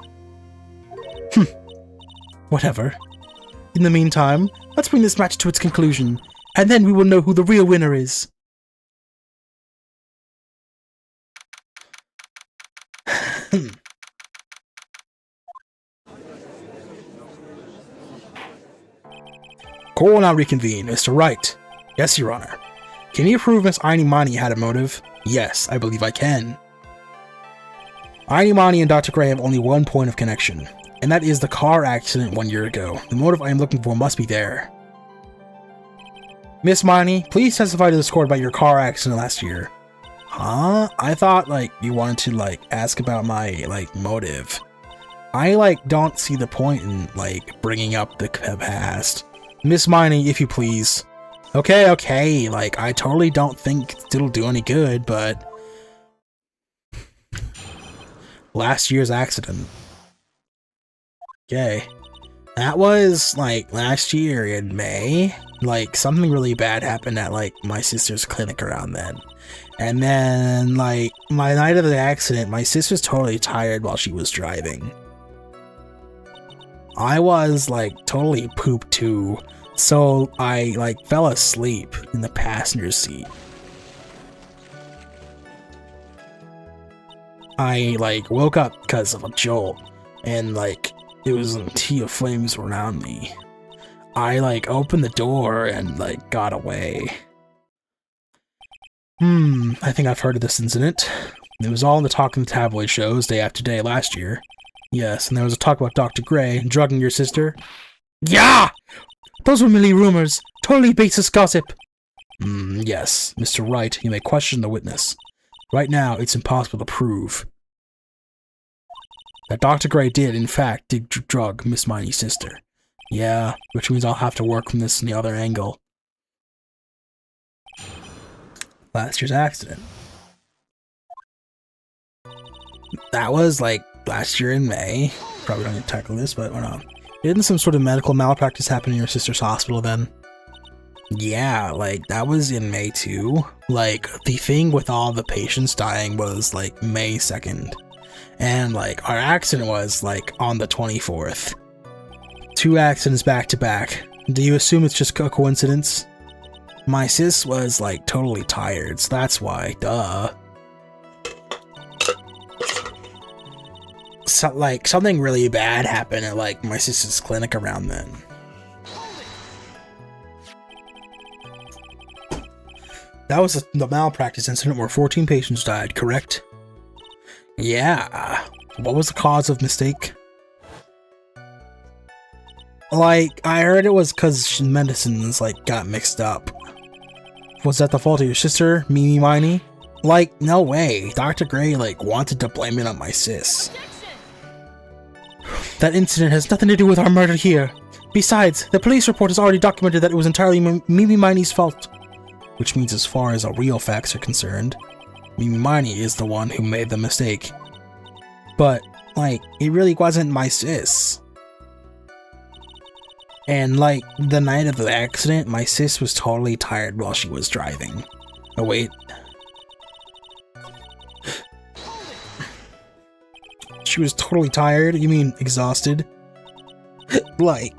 Speaker 1: Whatever. In the meantime, let's bring this match to its conclusion, and then we will know who the real winner is. Court will now reconvene. Mr. Wright. Yes, Your Honor. Can you prove Miss Ainimani had a motive? Yes, I believe I can. Ainimani and Dr. Gray have only one point of connection, and that is the car accident 1 year ago. The motive I am looking for must be there. Miss Miney, please testify to this court about your car accident last year. Huh? I thought, you wanted to, ask about my, motive. I, don't see the point in, bringing up the past. Miss Miney, if you please. Okay, I totally don't think it'll do any good, but... last year's accident. Okay. That was, last year in May. Something really bad happened at, my sister's clinic around then. And then, my night of the accident, my sister's totally tired while she was driving. I was, totally pooped too. So, I, fell asleep in the passenger seat. I, woke up because of a jolt. And, it was a sea of flames around me. I, opened the door and, got away. I think I've heard of this incident. It was all in the talk in the tabloid shows day after day last year. Yes, and there was a talk about Dr. Gray drugging your sister. Yeah! Those were merely rumors. Totally baseless gossip. Yes, Mr. Wright, you may question the witness. Right now, it's impossible to prove that Dr. Gray did, in fact, drug Miss Miney's sister. Yeah, which means I'll have to work from this in the other angle. Last year's accident. That was, last year in May. Probably don't need to tackle this, but why not? Didn't some sort of medical malpractice happen in your sister's hospital then? Yeah, that was in May too. The thing with all the patients dying was, May 2nd. And, our accident was, on the 24th. 2 accidents back to back. Do you assume it's just a coincidence? My sis was, totally tired, so that's why, duh. So, something really bad happened at, my sister's clinic around then. That was the malpractice incident where 14 patients died, correct? Yeah. What was the cause of mistake? I heard it was because medicines, got mixed up. Was that the fault of your sister, Mimi Miney? No way. Dr. Gray, wanted to blame it on my sis. That incident has nothing to do with our murder here. Besides, the police report has already documented that it was entirely Mimi Miney's fault. Which means as far as our real facts are concerned, Mimi Miney is the one who made the mistake. But, it really wasn't my sis. And, the night of the accident, my sis was totally tired while she was driving. Oh, wait. She was totally tired? You mean exhausted?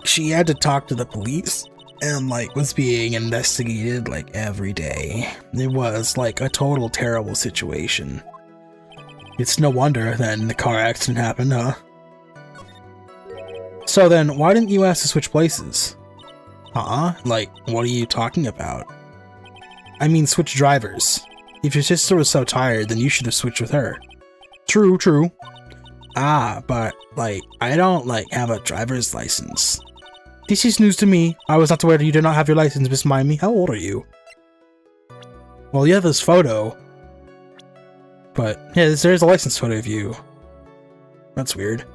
Speaker 1: She had to talk to the police and, was being investigated, every day. It was, a total terrible situation. It's no wonder then the car accident happened, huh? So then, why didn't you ask to switch places? Huh? What are you talking about? I mean, switch drivers. If your sister was so tired, then you should have switched with her. True, true. Ah, but, I don't, have a driver's license. This is news to me. I was not aware that you did not have your license, Miss Miney. How old are you? Well, you have this photo. But, yeah, there's a license photo of you. That's weird.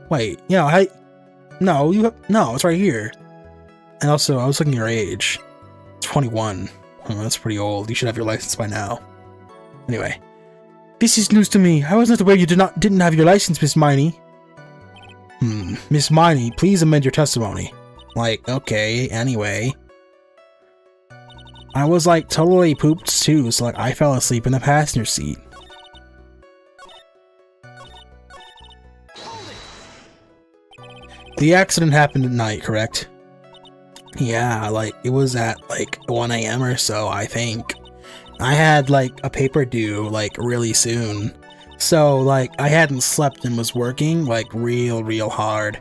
Speaker 1: Wait, no, it's right here. And also, I was looking at your age. 21. Oh, that's pretty old. You should have your license by now. Anyway. This is news to me. I was not aware you didn't have your license, Miss Miney. Miss Miney, please amend your testimony. Like, okay, anyway. I was like totally pooped too, so like I fell asleep in the passenger seat. The accident happened at night, correct? Yeah, like it was at like 1 AM or so, I think. I had like a paper due like really soon. So like I hadn't slept and was working like real hard.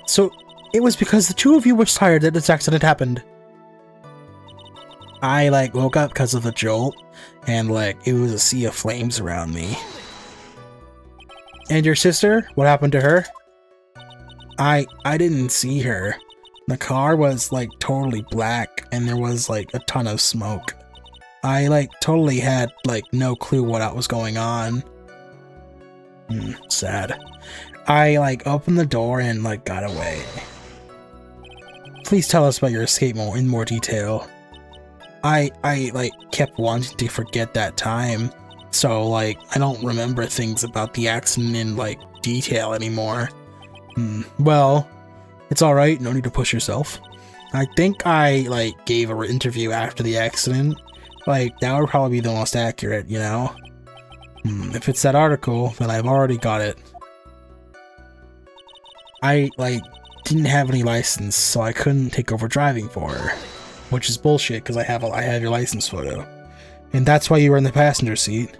Speaker 1: So it was because the two of you were tired that this accident happened. I like woke up because of the jolt and like it was a sea of flames around me. And your sister? What happened to her? I didn't see her. The car was like totally black and there was like a ton of smoke. I like totally had like no clue what was going on. Sad. I like opened the door and like got away. Please tell us about your escape in more detail. I like kept wanting to forget that time, so like I don't remember things about the accident in like detail anymore. Well, it's alright, no need to push yourself. I think I like gave an interview after the accident. Like that would probably be the most accurate, you know? If it's that article, then I've already got it. I like didn't have any license, so I couldn't take over driving for her. Which is bullshit, because I have your license photo. And that's why you were in the passenger seat.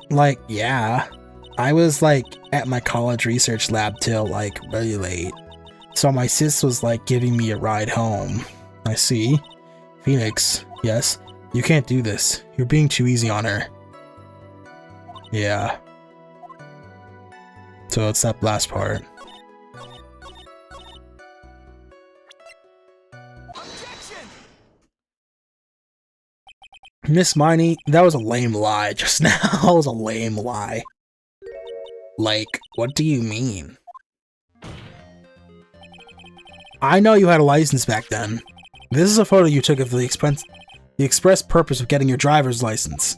Speaker 1: Like, yeah. I was, like, at my college research lab till, like, really late. So my sis was, like, giving me a ride home. I see. Phoenix, yes? You can't do this. You're being too easy on her. Yeah. So it's that last part. Miss Miney, that was a lame lie just now. That was a lame lie. Like, what do you mean? I know you had a license back then. This is a photo you took of the express purpose of getting your driver's license.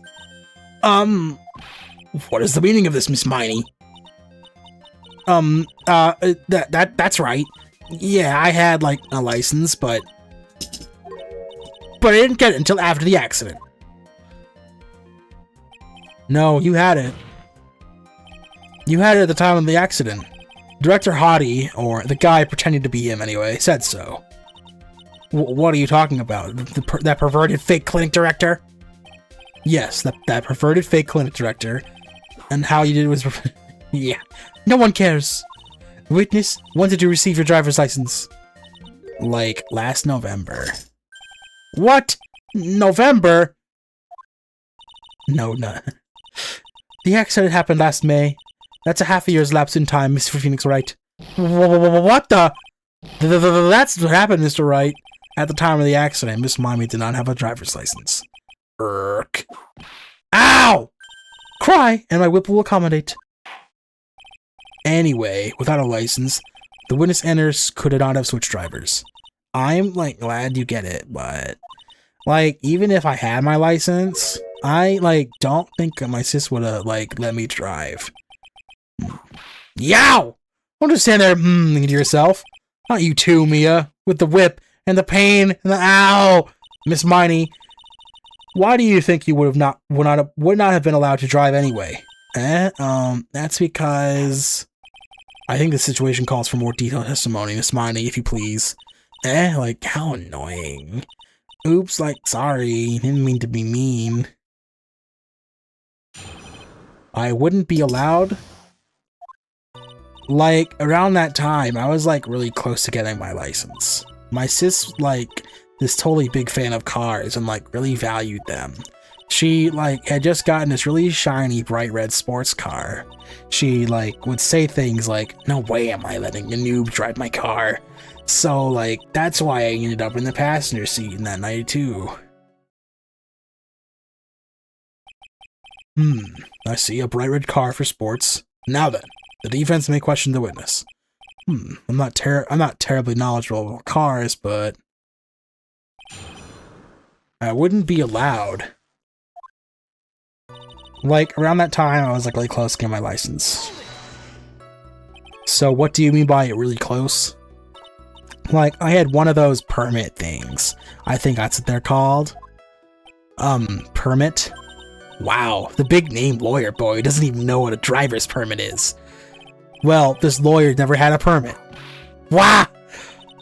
Speaker 1: What is the meaning of this, Miss Miney? That's right. Yeah, I had, like, a license, but I didn't get it until after the accident. No, you had it. You had it at the time of the accident. Director Hottie, or the guy pretending to be him anyway, said so. What are you talking about? That perverted fake clinic director? Yes, that perverted fake clinic director. And how you did it was... yeah, no one cares. Witness, when did you receive your driver's license? Like, last November. What? November? No. The accident happened last May. That's a half a year's lapse in time, Mr. Phoenix Wright. What the? That's what happened, Mr. Wright. At the time of the accident, Miss Miney did not have a driver's license. Urk. Ow! Cry, and my whip will accommodate. Anyway, without a license, the witness enters could not have switched drivers. I'm, like, glad you get it, but... like, even if I had my license, I, like, don't think my sis would've, like, let me drive. Yow! Don't just stand there thinking to yourself. Not you too, Mia, with the whip, and the pain, and the ow! Miss Miney, why do you think you would not have been allowed to drive anyway? That's because... I think the situation calls for more detailed testimony, Miss Miney, if you please. Like, how annoying. Oops, like, sorry, didn't mean to be mean. I wouldn't be allowed? Like, around that time, I was, like, really close to getting my license. My sis, like, this totally big fan of cars and, like, really valued them. She, like, had just gotten this really shiny, bright red sports car. She, like, would say things like, no way am I letting a noob drive my car. So, like, that's why I ended up in the passenger seat in that night, too. I see, a bright red car for sports. Now then, the defense may question the witness. I'm not terribly knowledgeable about cars, but... I wouldn't be allowed. Like, around that time, I was like really close to getting my license. So what do you mean by really close? Like, I had one of those permit things. I think that's what they're called. Permit? Wow, the big name lawyer boy doesn't even know what a driver's permit is. Well, this lawyer never had a permit. Wow!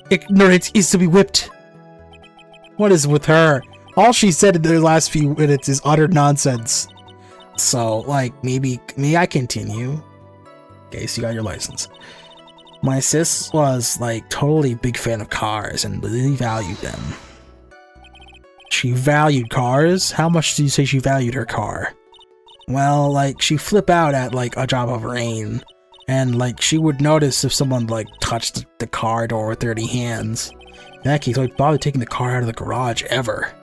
Speaker 1: Ignorance is to be whipped. What is with her? All she said in the last few minutes is utter nonsense. So, like, maybe I continue. Okay, so you got your license. My sis was, like, totally big fan of cars and really valued them. She valued cars? How much do you say she valued her car? Well, like, she'd flip out at, like, a drop of rain. And, like, she would notice if someone, like, touched the car door with dirty hands. In that case, I'd bother taking the car out of the garage ever.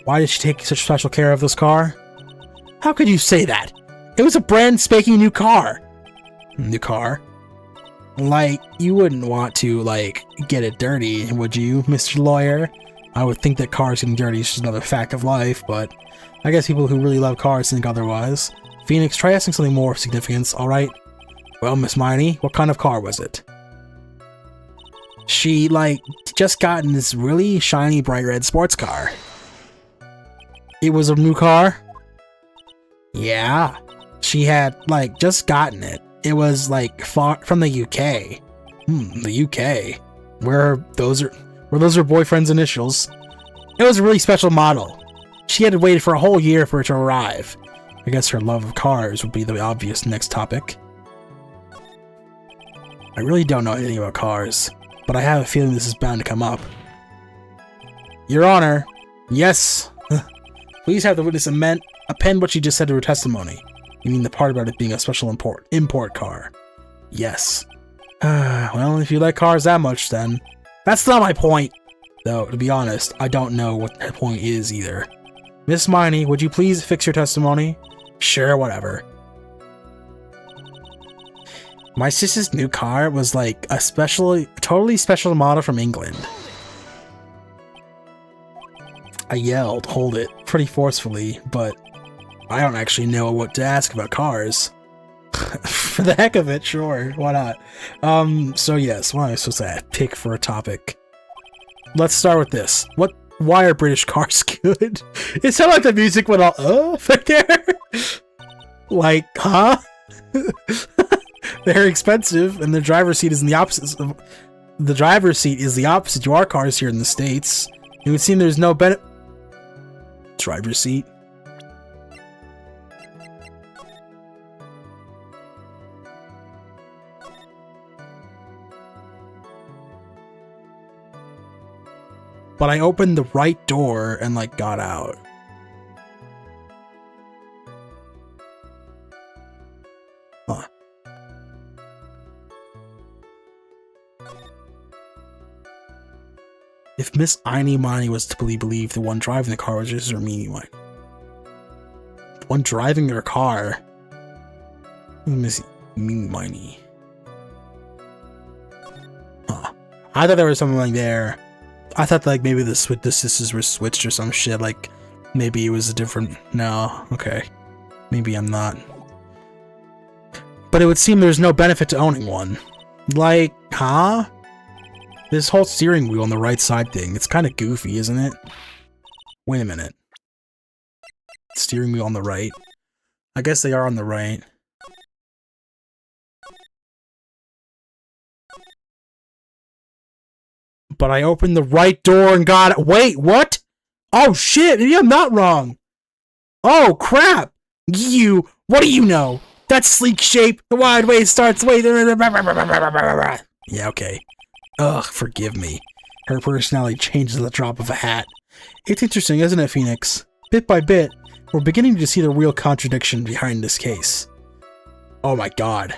Speaker 1: Why did she take such special care of this car? How could you say that? It was a brand spanking new car. New car? Like, you wouldn't want to, like, get it dirty, would you, Mr. Lawyer? I would think that cars getting dirty is just another fact of life, but I guess people who really love cars think otherwise. Phoenix, try asking something more of significance, alright? Well, Miss Miney, what kind of car was it? She, like, just gotten this really shiny bright red sports car. It was a new car? Yeah. She had, like, just gotten it. It was, like, far from the UK. The UK. Were those her boyfriend's initials? It was a really special model. She had to wait for a whole year for it to arrive. I guess her love of cars would be the obvious next topic. I really don't know anything about cars, but I have a feeling this is bound to come up. Your Honor, yes. Please have the witness append what she just said to her testimony. You mean the part about it being a special import car? Yes. Well, if you like cars that much, then... That's not my point! Though, to be honest, I don't know what that point is either. Miss Miney, would you please fix your testimony? Sure, whatever. My sister's new car was like a totally special model from England. I yelled, hold it, pretty forcefully, but I don't actually know what to ask about cars. For the heck of it, sure, why not? So yes, what am I supposed to pick for a topic? Let's start with this. Why are British cars good? It sounded like the music went all, right there. Like, huh? They're expensive, and the driver's seat is in the opposite. The driver's seat is the opposite to our cars here in the States. It would seem there's no driver's seat. But I opened the right door and, like, got out. Huh. If Miss Miney was to believe the one driving the car was just her Meanie Miney. The one driving her car. Miss Meanie Miney. Huh. I thought there was something like there. I thought like maybe the sisters were switched or some shit, like maybe it was a different... No, okay. Maybe I'm not. But it would seem there's no benefit to owning one. Like, huh? This whole steering wheel on the right side thing, it's kind of goofy, isn't it? Wait a minute. Steering wheel on the right. I guess they are on the right. But I opened the right door and got it. Wait, what? Oh shit, maybe I'm not wrong. Oh crap. What do you know? That sleek shape, the wide way starts, wait. Yeah, okay. Ugh, forgive me. Her personality changes at the drop of a hat. It's interesting, isn't it, Phoenix? Bit by bit, we're beginning to see the real contradiction behind this case. Oh my god.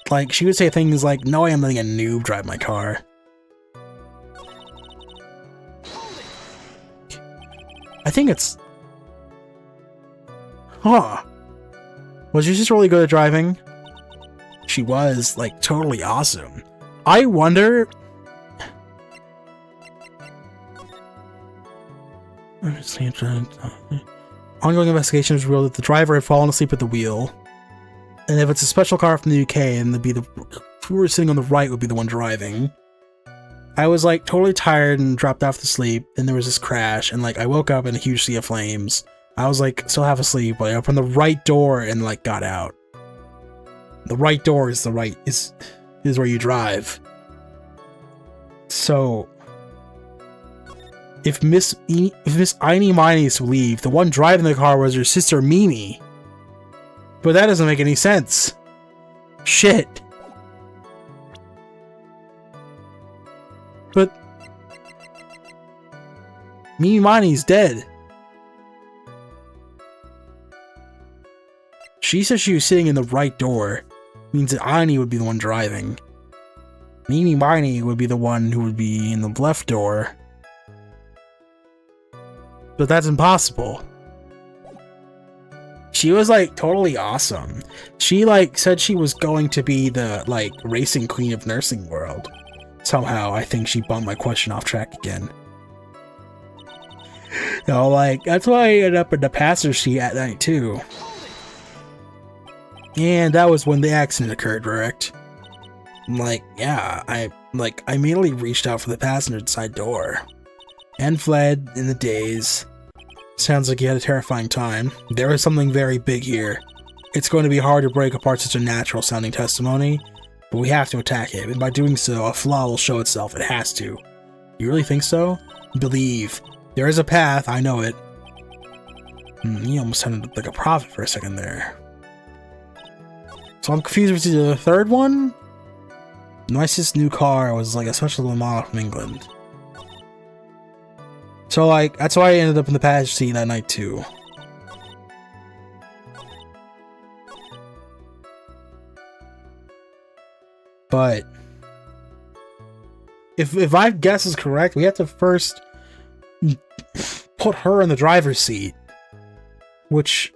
Speaker 1: Like, she would say things like, no, I am letting a noob drive my car. I think it's... Huh. Was your sister really good at driving? She was, like, totally awesome. I wonder... Ongoing investigations revealed that the driver had fallen asleep at the wheel. And if it's a special car from the UK, and whoever sitting on the right would be the one driving. I was like totally tired and dropped off to sleep. Then there was this crash, and like I woke up in a huge sea of flames. I was like still half asleep, but I opened the right door and like got out. The right door is is where you drive. So if Miss Einy Miny is to leave, the one driving the car was her sister Mimi. But that doesn't make any sense. Shit. But Mimi Miny's dead. She said she was sitting in the right door. Means that Einy would be the one driving. Mimi Miny would be the one who would be in the left door. But that's impossible. She was like totally awesome. She like said she was going to be the like racing queen of nursing world. Somehow I think she bumped my question off track again. No, like that's why I ended up in the passenger seat at night too. And that was when the accident occurred, correct? Like, yeah, I immediately reached out for the passenger side door. And fled in the daze. Sounds like you had a terrifying time. There is something very big here. It's going to be hard to break apart such a natural sounding testimony, but we have to attack it, and by doing so, a flaw will show itself. It has to. You really think so? Believe. There is a path, I know it. You almost sounded like a prophet for a second there. So I'm confused with the third one? Nicest new car was like a special model from England. So like, that's why I ended up in the passenger seat that night too. But if my guess is correct, we have to first put her in the driver's seat. Which,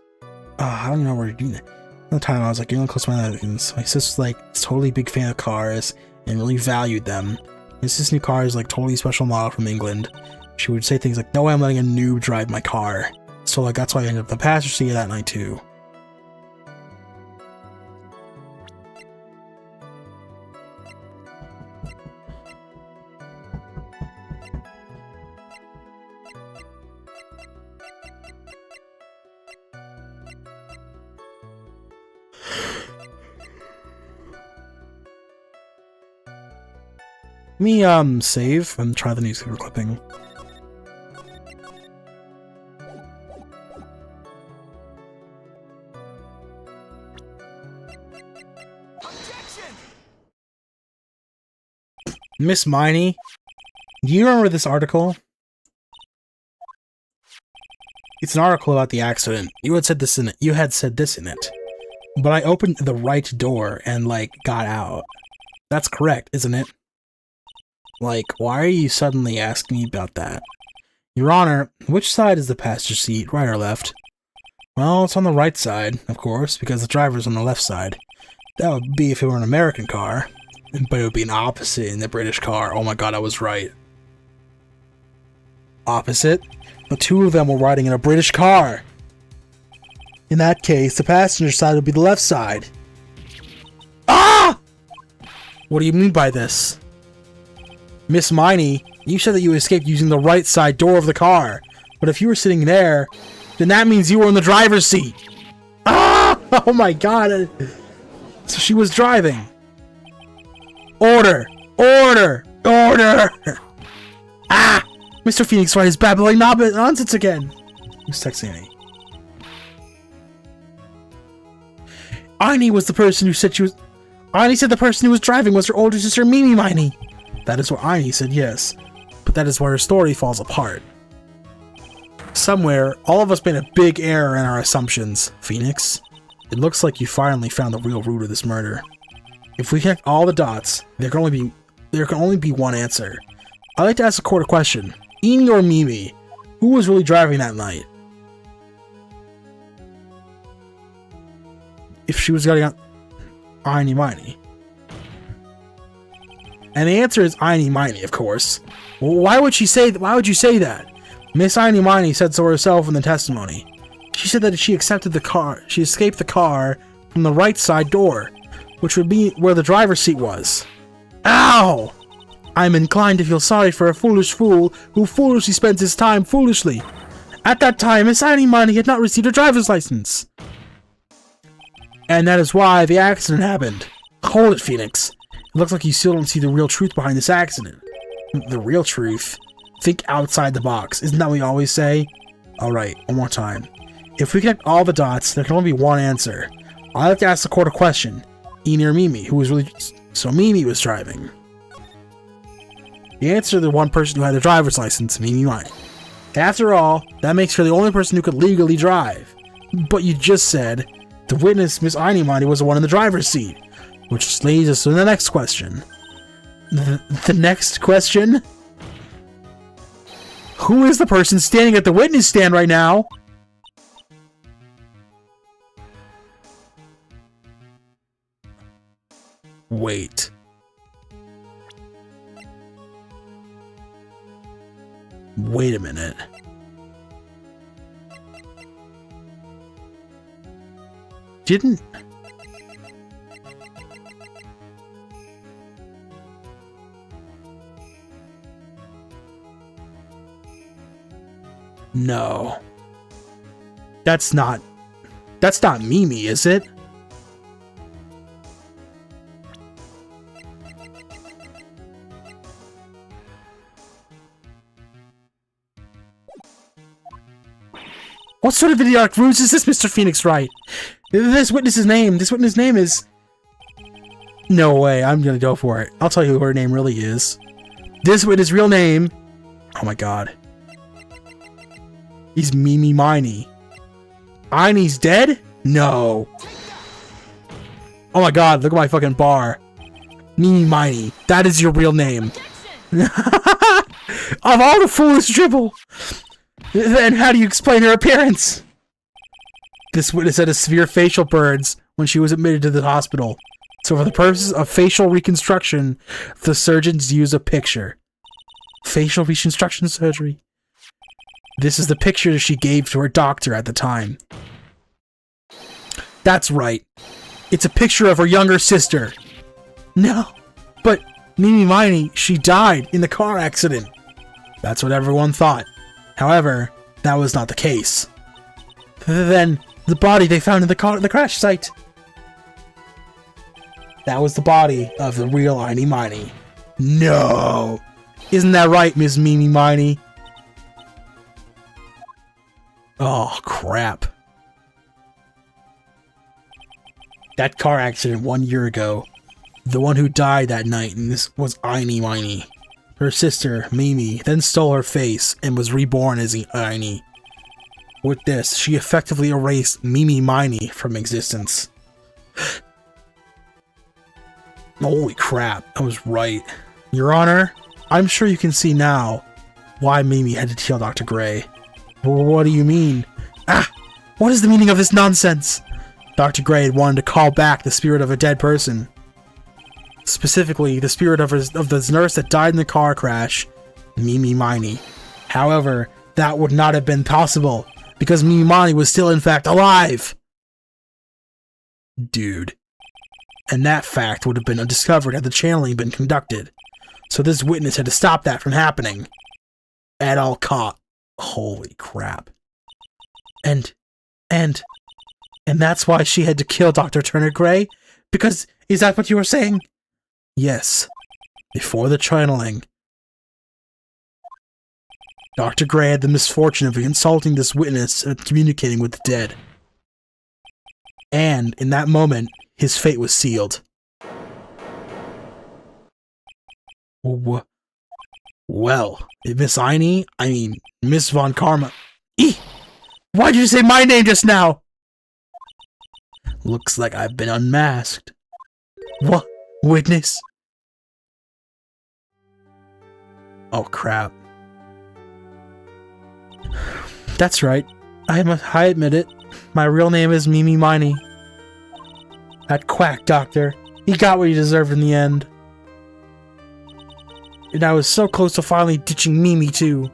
Speaker 1: I don't know where to do that. At the time I was like, you're gonna close my eyes. My sister's like, totally big fan of cars and really valued them. This new car is like totally special model from England. She would say things like, no way I'm letting a noob drive my car. So like, that's why I ended up in the passenger seat that night too. Let me save and try the newspaper clipping. Miss Miney, do you remember this article? It's an article about the accident. You had said this in it. You had said this in it. But I opened the right door and like got out. That's correct, isn't it? Like, why are you suddenly asking me about that? Your Honor, which side is the passenger seat, right or left? Well, it's on the right side, of course, because the driver's on the left side. That would be if it were an American car. But it would be an opposite in the British car. Oh my god, I was right. Opposite? The two of them were riding in a British car. In that case, the passenger side would be the left side. Ah! What do you mean by this? Miss Miney, you said that you escaped using the right side door of the car. But if you were sitting there, then that means you were in the driver's seat. Ah! Oh my god. So she was driving. Order! Order! Order! Ah! Mr. Phoenix Wright is babbling nonsense again. Who's texting me? Einy was the person who said she was... Einy said the person who was driving was her older sister Mimi Miney. That is what Einy said, yes. But that is where her story falls apart. Somewhere, all of us made a big error in our assumptions, Phoenix. It looks like you finally found the real root of this murder. If we connect all the dots, there can only be one answer. I'd like to ask the court a question. Einy or Mimi, who was really driving that night? If she was getting on Einy Miney. And the answer is Einy Miney, of course. Well, why would you say that? Miss Einy Miney said so herself in the testimony. She said that she escaped the car from the right side door, which would be where the driver's seat was. Ow! I'm inclined to feel sorry for a foolish fool who foolishly spends his time foolishly. At that time, Miss Money had not received a driver's license. And that is why the accident happened. Hold it, Phoenix. It looks like you still don't see the real truth behind this accident. The real truth? Think outside the box. Isn't that what we always say? Alright, one more time. If we connect all the dots, there can only be one answer. I'd like to ask the court a question. Eni or Mimi, who was really... So Mimi was driving. The answer to the one person who had the driver's license, Mimi might. After all, that makes her the only person who could legally drive. But you just said the witness, Miss Ainimani, was the one in the driver's seat. Which leads us to the next question. The next question? Who is the person standing at the witness stand right now? Wait. Wait a minute. Didn't... No. That's not Mimi, is it? What sort of idiotic ruse is this, Mr. Phoenix Wright? This witness' name is... No way, I'm gonna go for it. I'll tell you who her name really is. This witness' real name... Oh my god. He's Mimi Miney. Einie's dead? No. Oh my god, look at my fucking bar. Mimi Miney. That is your real name. Of all the foolish dribble! Then how do you explain her appearance? This witness had a severe facial burns when she was admitted to the hospital. So for the purposes of facial reconstruction, the surgeons used a picture. Facial reconstruction surgery. This is the picture she gave to her doctor at the time. That's right. It's a picture of her younger sister. No, but Mimi Miney, she died in the car accident. That's what everyone thought. However, that was not the case. Then, the body they found in the crash site. That was the body of the real Eni Miney. No! Isn't that right, Miss Mimi Miney? Oh, crap. That car accident 1 year ago. The one who died that night and this was Eni Miney. Her sister, Mimi, then stole her face and was reborn as Eni. With this, she effectively erased Mimi Miney from existence. Holy crap, I was right. Your Honor, I'm sure you can see now why Mimi had to kill Dr. Gray. What do you mean? Ah! What is the meaning of this nonsense? Dr. Gray had wanted to call back the spirit of a dead person. Specifically, the spirit of the nurse that died in the car crash, Mimi Miney. However, that would not have been possible, because Mimi Miney was still in fact alive! Dude. And that fact would have been undiscovered had the channeling been conducted. So this witness had to stop that from happening. At all costs. Holy crap. And that's why she had to kill Dr. Turner Gray? Because, is that what you were saying? Yes. Before the channeling, Dr. Gray had the misfortune of insulting this witness and communicating with the dead. And, in that moment, his fate was sealed. Well, Miss Eni, I mean, Miss Von Karma... Eeh! Why'd you say my name just now? Looks like I've been unmasked. What? Witness? Oh, crap. That's right. I admit it. My real name is Mimi Miney. That quack doctor. He got what he deserved in the end. And I was so close to finally ditching Mimi, too.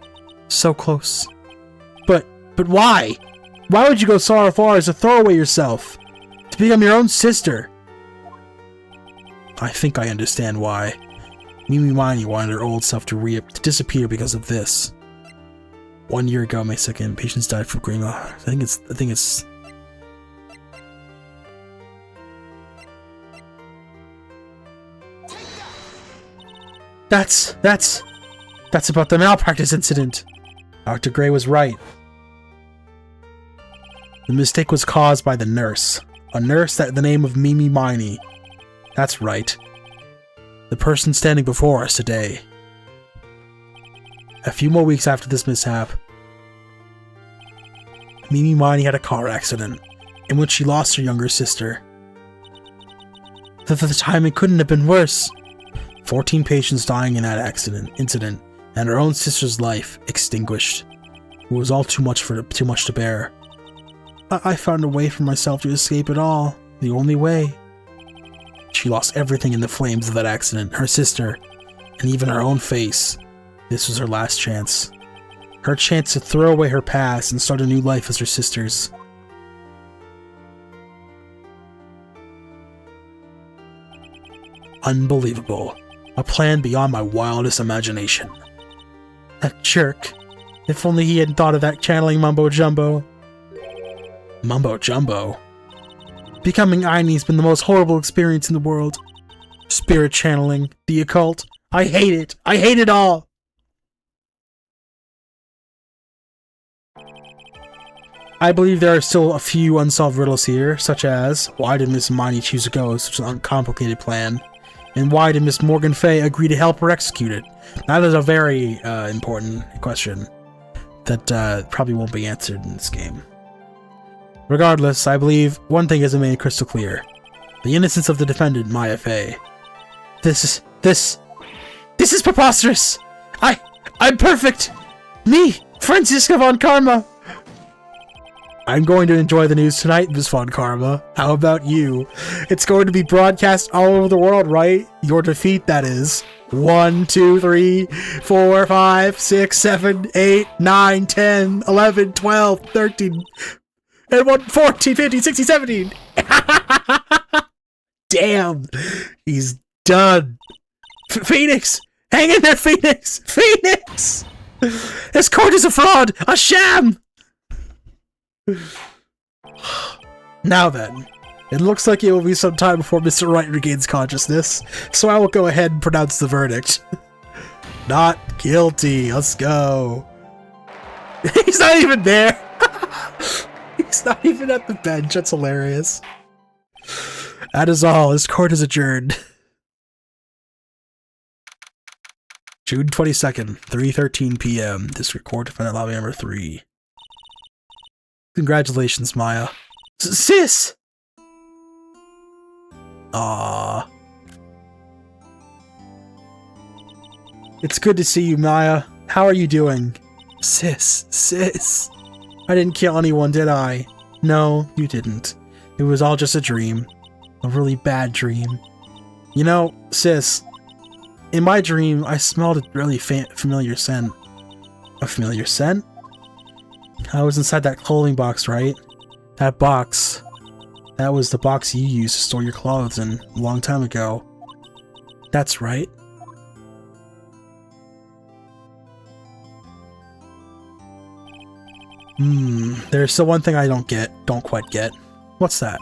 Speaker 1: So close. But why? Why would you go so far as to throw away yourself? To become your own sister? I think I understand why. Mimi Miney wanted her old self to disappear because of this. 1 year ago, May 2nd, patients died from green. I think it's. That's about the malpractice incident. Dr. Gray was right. The mistake was caused by the nurse. A nurse that the name of Mimi Miney. That's right. The person standing before us today. A few more weeks after this mishap, Mimi Miney had a car accident in which she lost her younger sister. The timing couldn't have been worse. 14 patients dying in that incident, and her own sister's life extinguished. It was all too much to bear. I found a way for myself to escape it all. The only way. She lost everything in the flames of that accident, her sister, and even her own face. This was her last chance. Her chance to throw away her past and start a new life as her sister's. Unbelievable. A plan beyond my wildest imagination. That jerk. If only he hadn't thought of that channeling mumbo-jumbo. Mumbo-jumbo? Becoming Aine's been the most horrible experience in the world. Spirit channeling, the occult. I hate it. I hate it all. I believe there are still a few unsolved riddles here, such as, why did Miss Miney choose to go with such an uncomplicated plan? And why did Miss Morgan Fay agree to help her execute it? That is a very important question that probably won't be answered in this game. Regardless, I believe one thing has been made crystal clear. The innocence of the defendant, Maya Fay. This is preposterous! I'm perfect! Me, Franziska von Karma! I'm going to enjoy the news tonight, Miss Von Karma. How about you? It's going to be broadcast all over the world, right? Your defeat, that is. 1, 2, 3, 4, 5, 6, 7, 8, 9, 10, 11, 12, 13, and 14, 15, 16, 17. Damn. He's done. Phoenix! Hang in there, Phoenix! Phoenix! This court is a fraud! A sham! Now then, it looks like it will be some time before Mr. Wright regains consciousness, so I will go ahead and pronounce the verdict. Not guilty. Let's go. He's not even there. He's not even at the bench. That's hilarious. That is all. This court is adjourned. June 22nd, 3:13 p.m. District Court, Defendant Lobby Number 3. Congratulations, Maya. Sis! Aww. It's good to see you, Maya. How are you doing? Sis. I didn't kill anyone, did I? No, you didn't. It was all just a dream. A really bad dream. You know, sis, in my dream, I smelled a really familiar scent. A familiar scent? I was inside that clothing box, right? That box. That was the box you used to store your clothes in a long time ago. That's right. There's still one thing I don't quite get. What's that?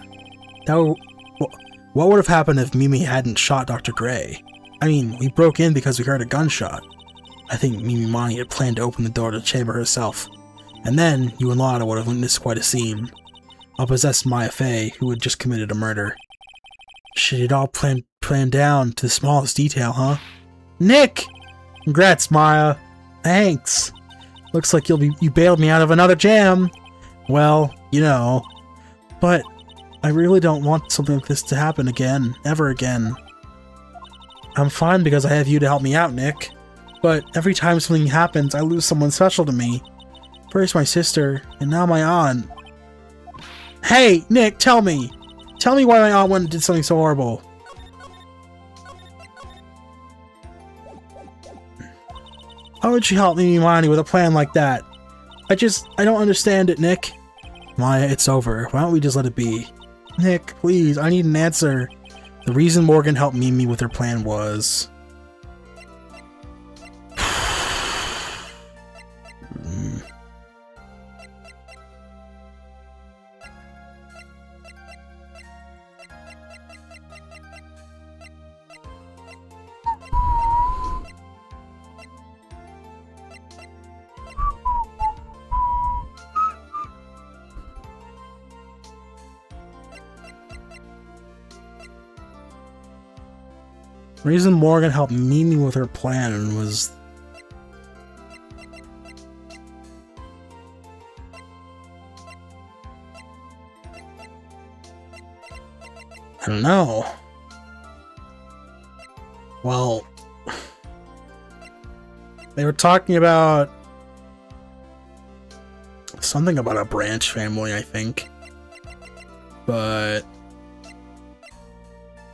Speaker 1: What would have happened if Mimi hadn't shot Dr. Gray? I mean, we broke in because we heard a gunshot. I think Mimi Miney had planned to open the door to the chamber herself. And then, you and Lotta would have witnessed quite a scene. A possessed Maya Fay, who had just committed a murder. She had all planned down to the smallest detail, huh? Nick! Congrats, Maya. Thanks. Looks like you bailed me out of another jam. Well, you know. But, I really don't want something like this to happen again. Ever again. I'm fine because I have you to help me out, Nick. But, every time something happens, I lose someone special to me. First my sister, and now my aunt. Hey, Nick, tell me! Tell me why my aunt went and did something so horrible. How would she help Mimi Miney with a plan like that? I don't understand it, Nick. Maya, it's over. Why don't we just let it be? Nick, please, I need an answer. The reason Morgan helped Mimi with her plan was... The reason Morgan helped Mimi with her plan was... I don't know. Well... They were talking about... something about a branch family, I think. But...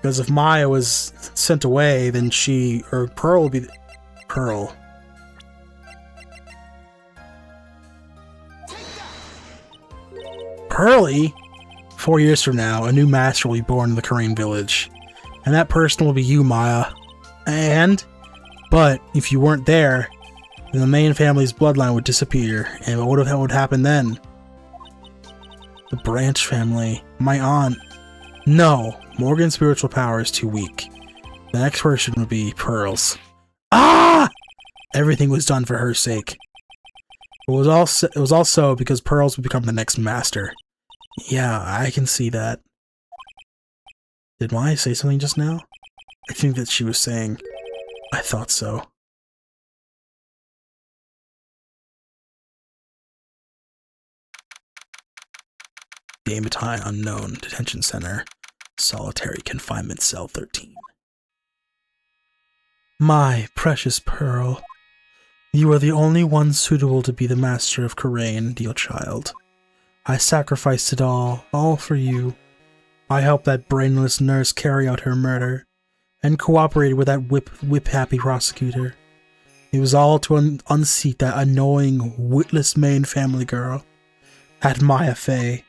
Speaker 1: because if Maya was sent away, then she, or Pearl would be... Pearl. Pearly? 4 years from now, a new master will be born in the Korean village. And that person will be you, Maya. But, if you weren't there, then the main family's bloodline would disappear. And what would happen then? The branch family. My aunt. No, Morgan's spiritual power is too weak. The next person would be Pearl's. Ah! Everything was done for her sake. It was also because Pearl's would become the next master. Yeah, I can see that. Did Maya say something just now? I think that she was saying, I thought so. Damatine Unknown Detention Center. Solitary Confinement Cell 13. My precious Pearl, you are the only one suitable to be the master of Korean, dear child. I sacrificed it all for you. I helped that brainless nurse carry out her murder, and cooperated with that whip-happy prosecutor. It was all to unseat that annoying, witless main family girl, that Maya Fey.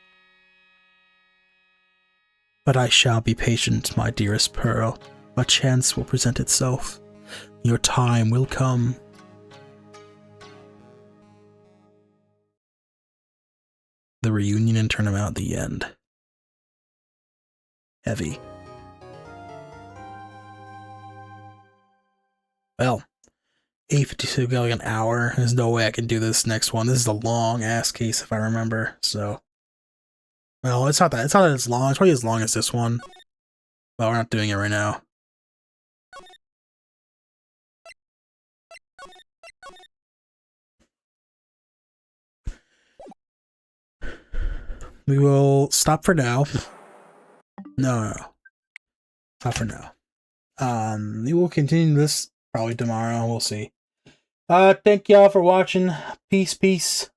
Speaker 1: But I shall be patient, my dearest Pearl. A chance will present itself. Your time will come. The reunion and tournament at the end. Heavy. Well, 8:52 going an hour. There's no way I can do this next one. This is a long ass case if I remember, so. Well, it's not that it's long. It's probably as long as this one. But we're not doing it right now. We will stop for now. No. Stop for now. We will continue this probably tomorrow. We'll see. Thank y'all for watching. Peace.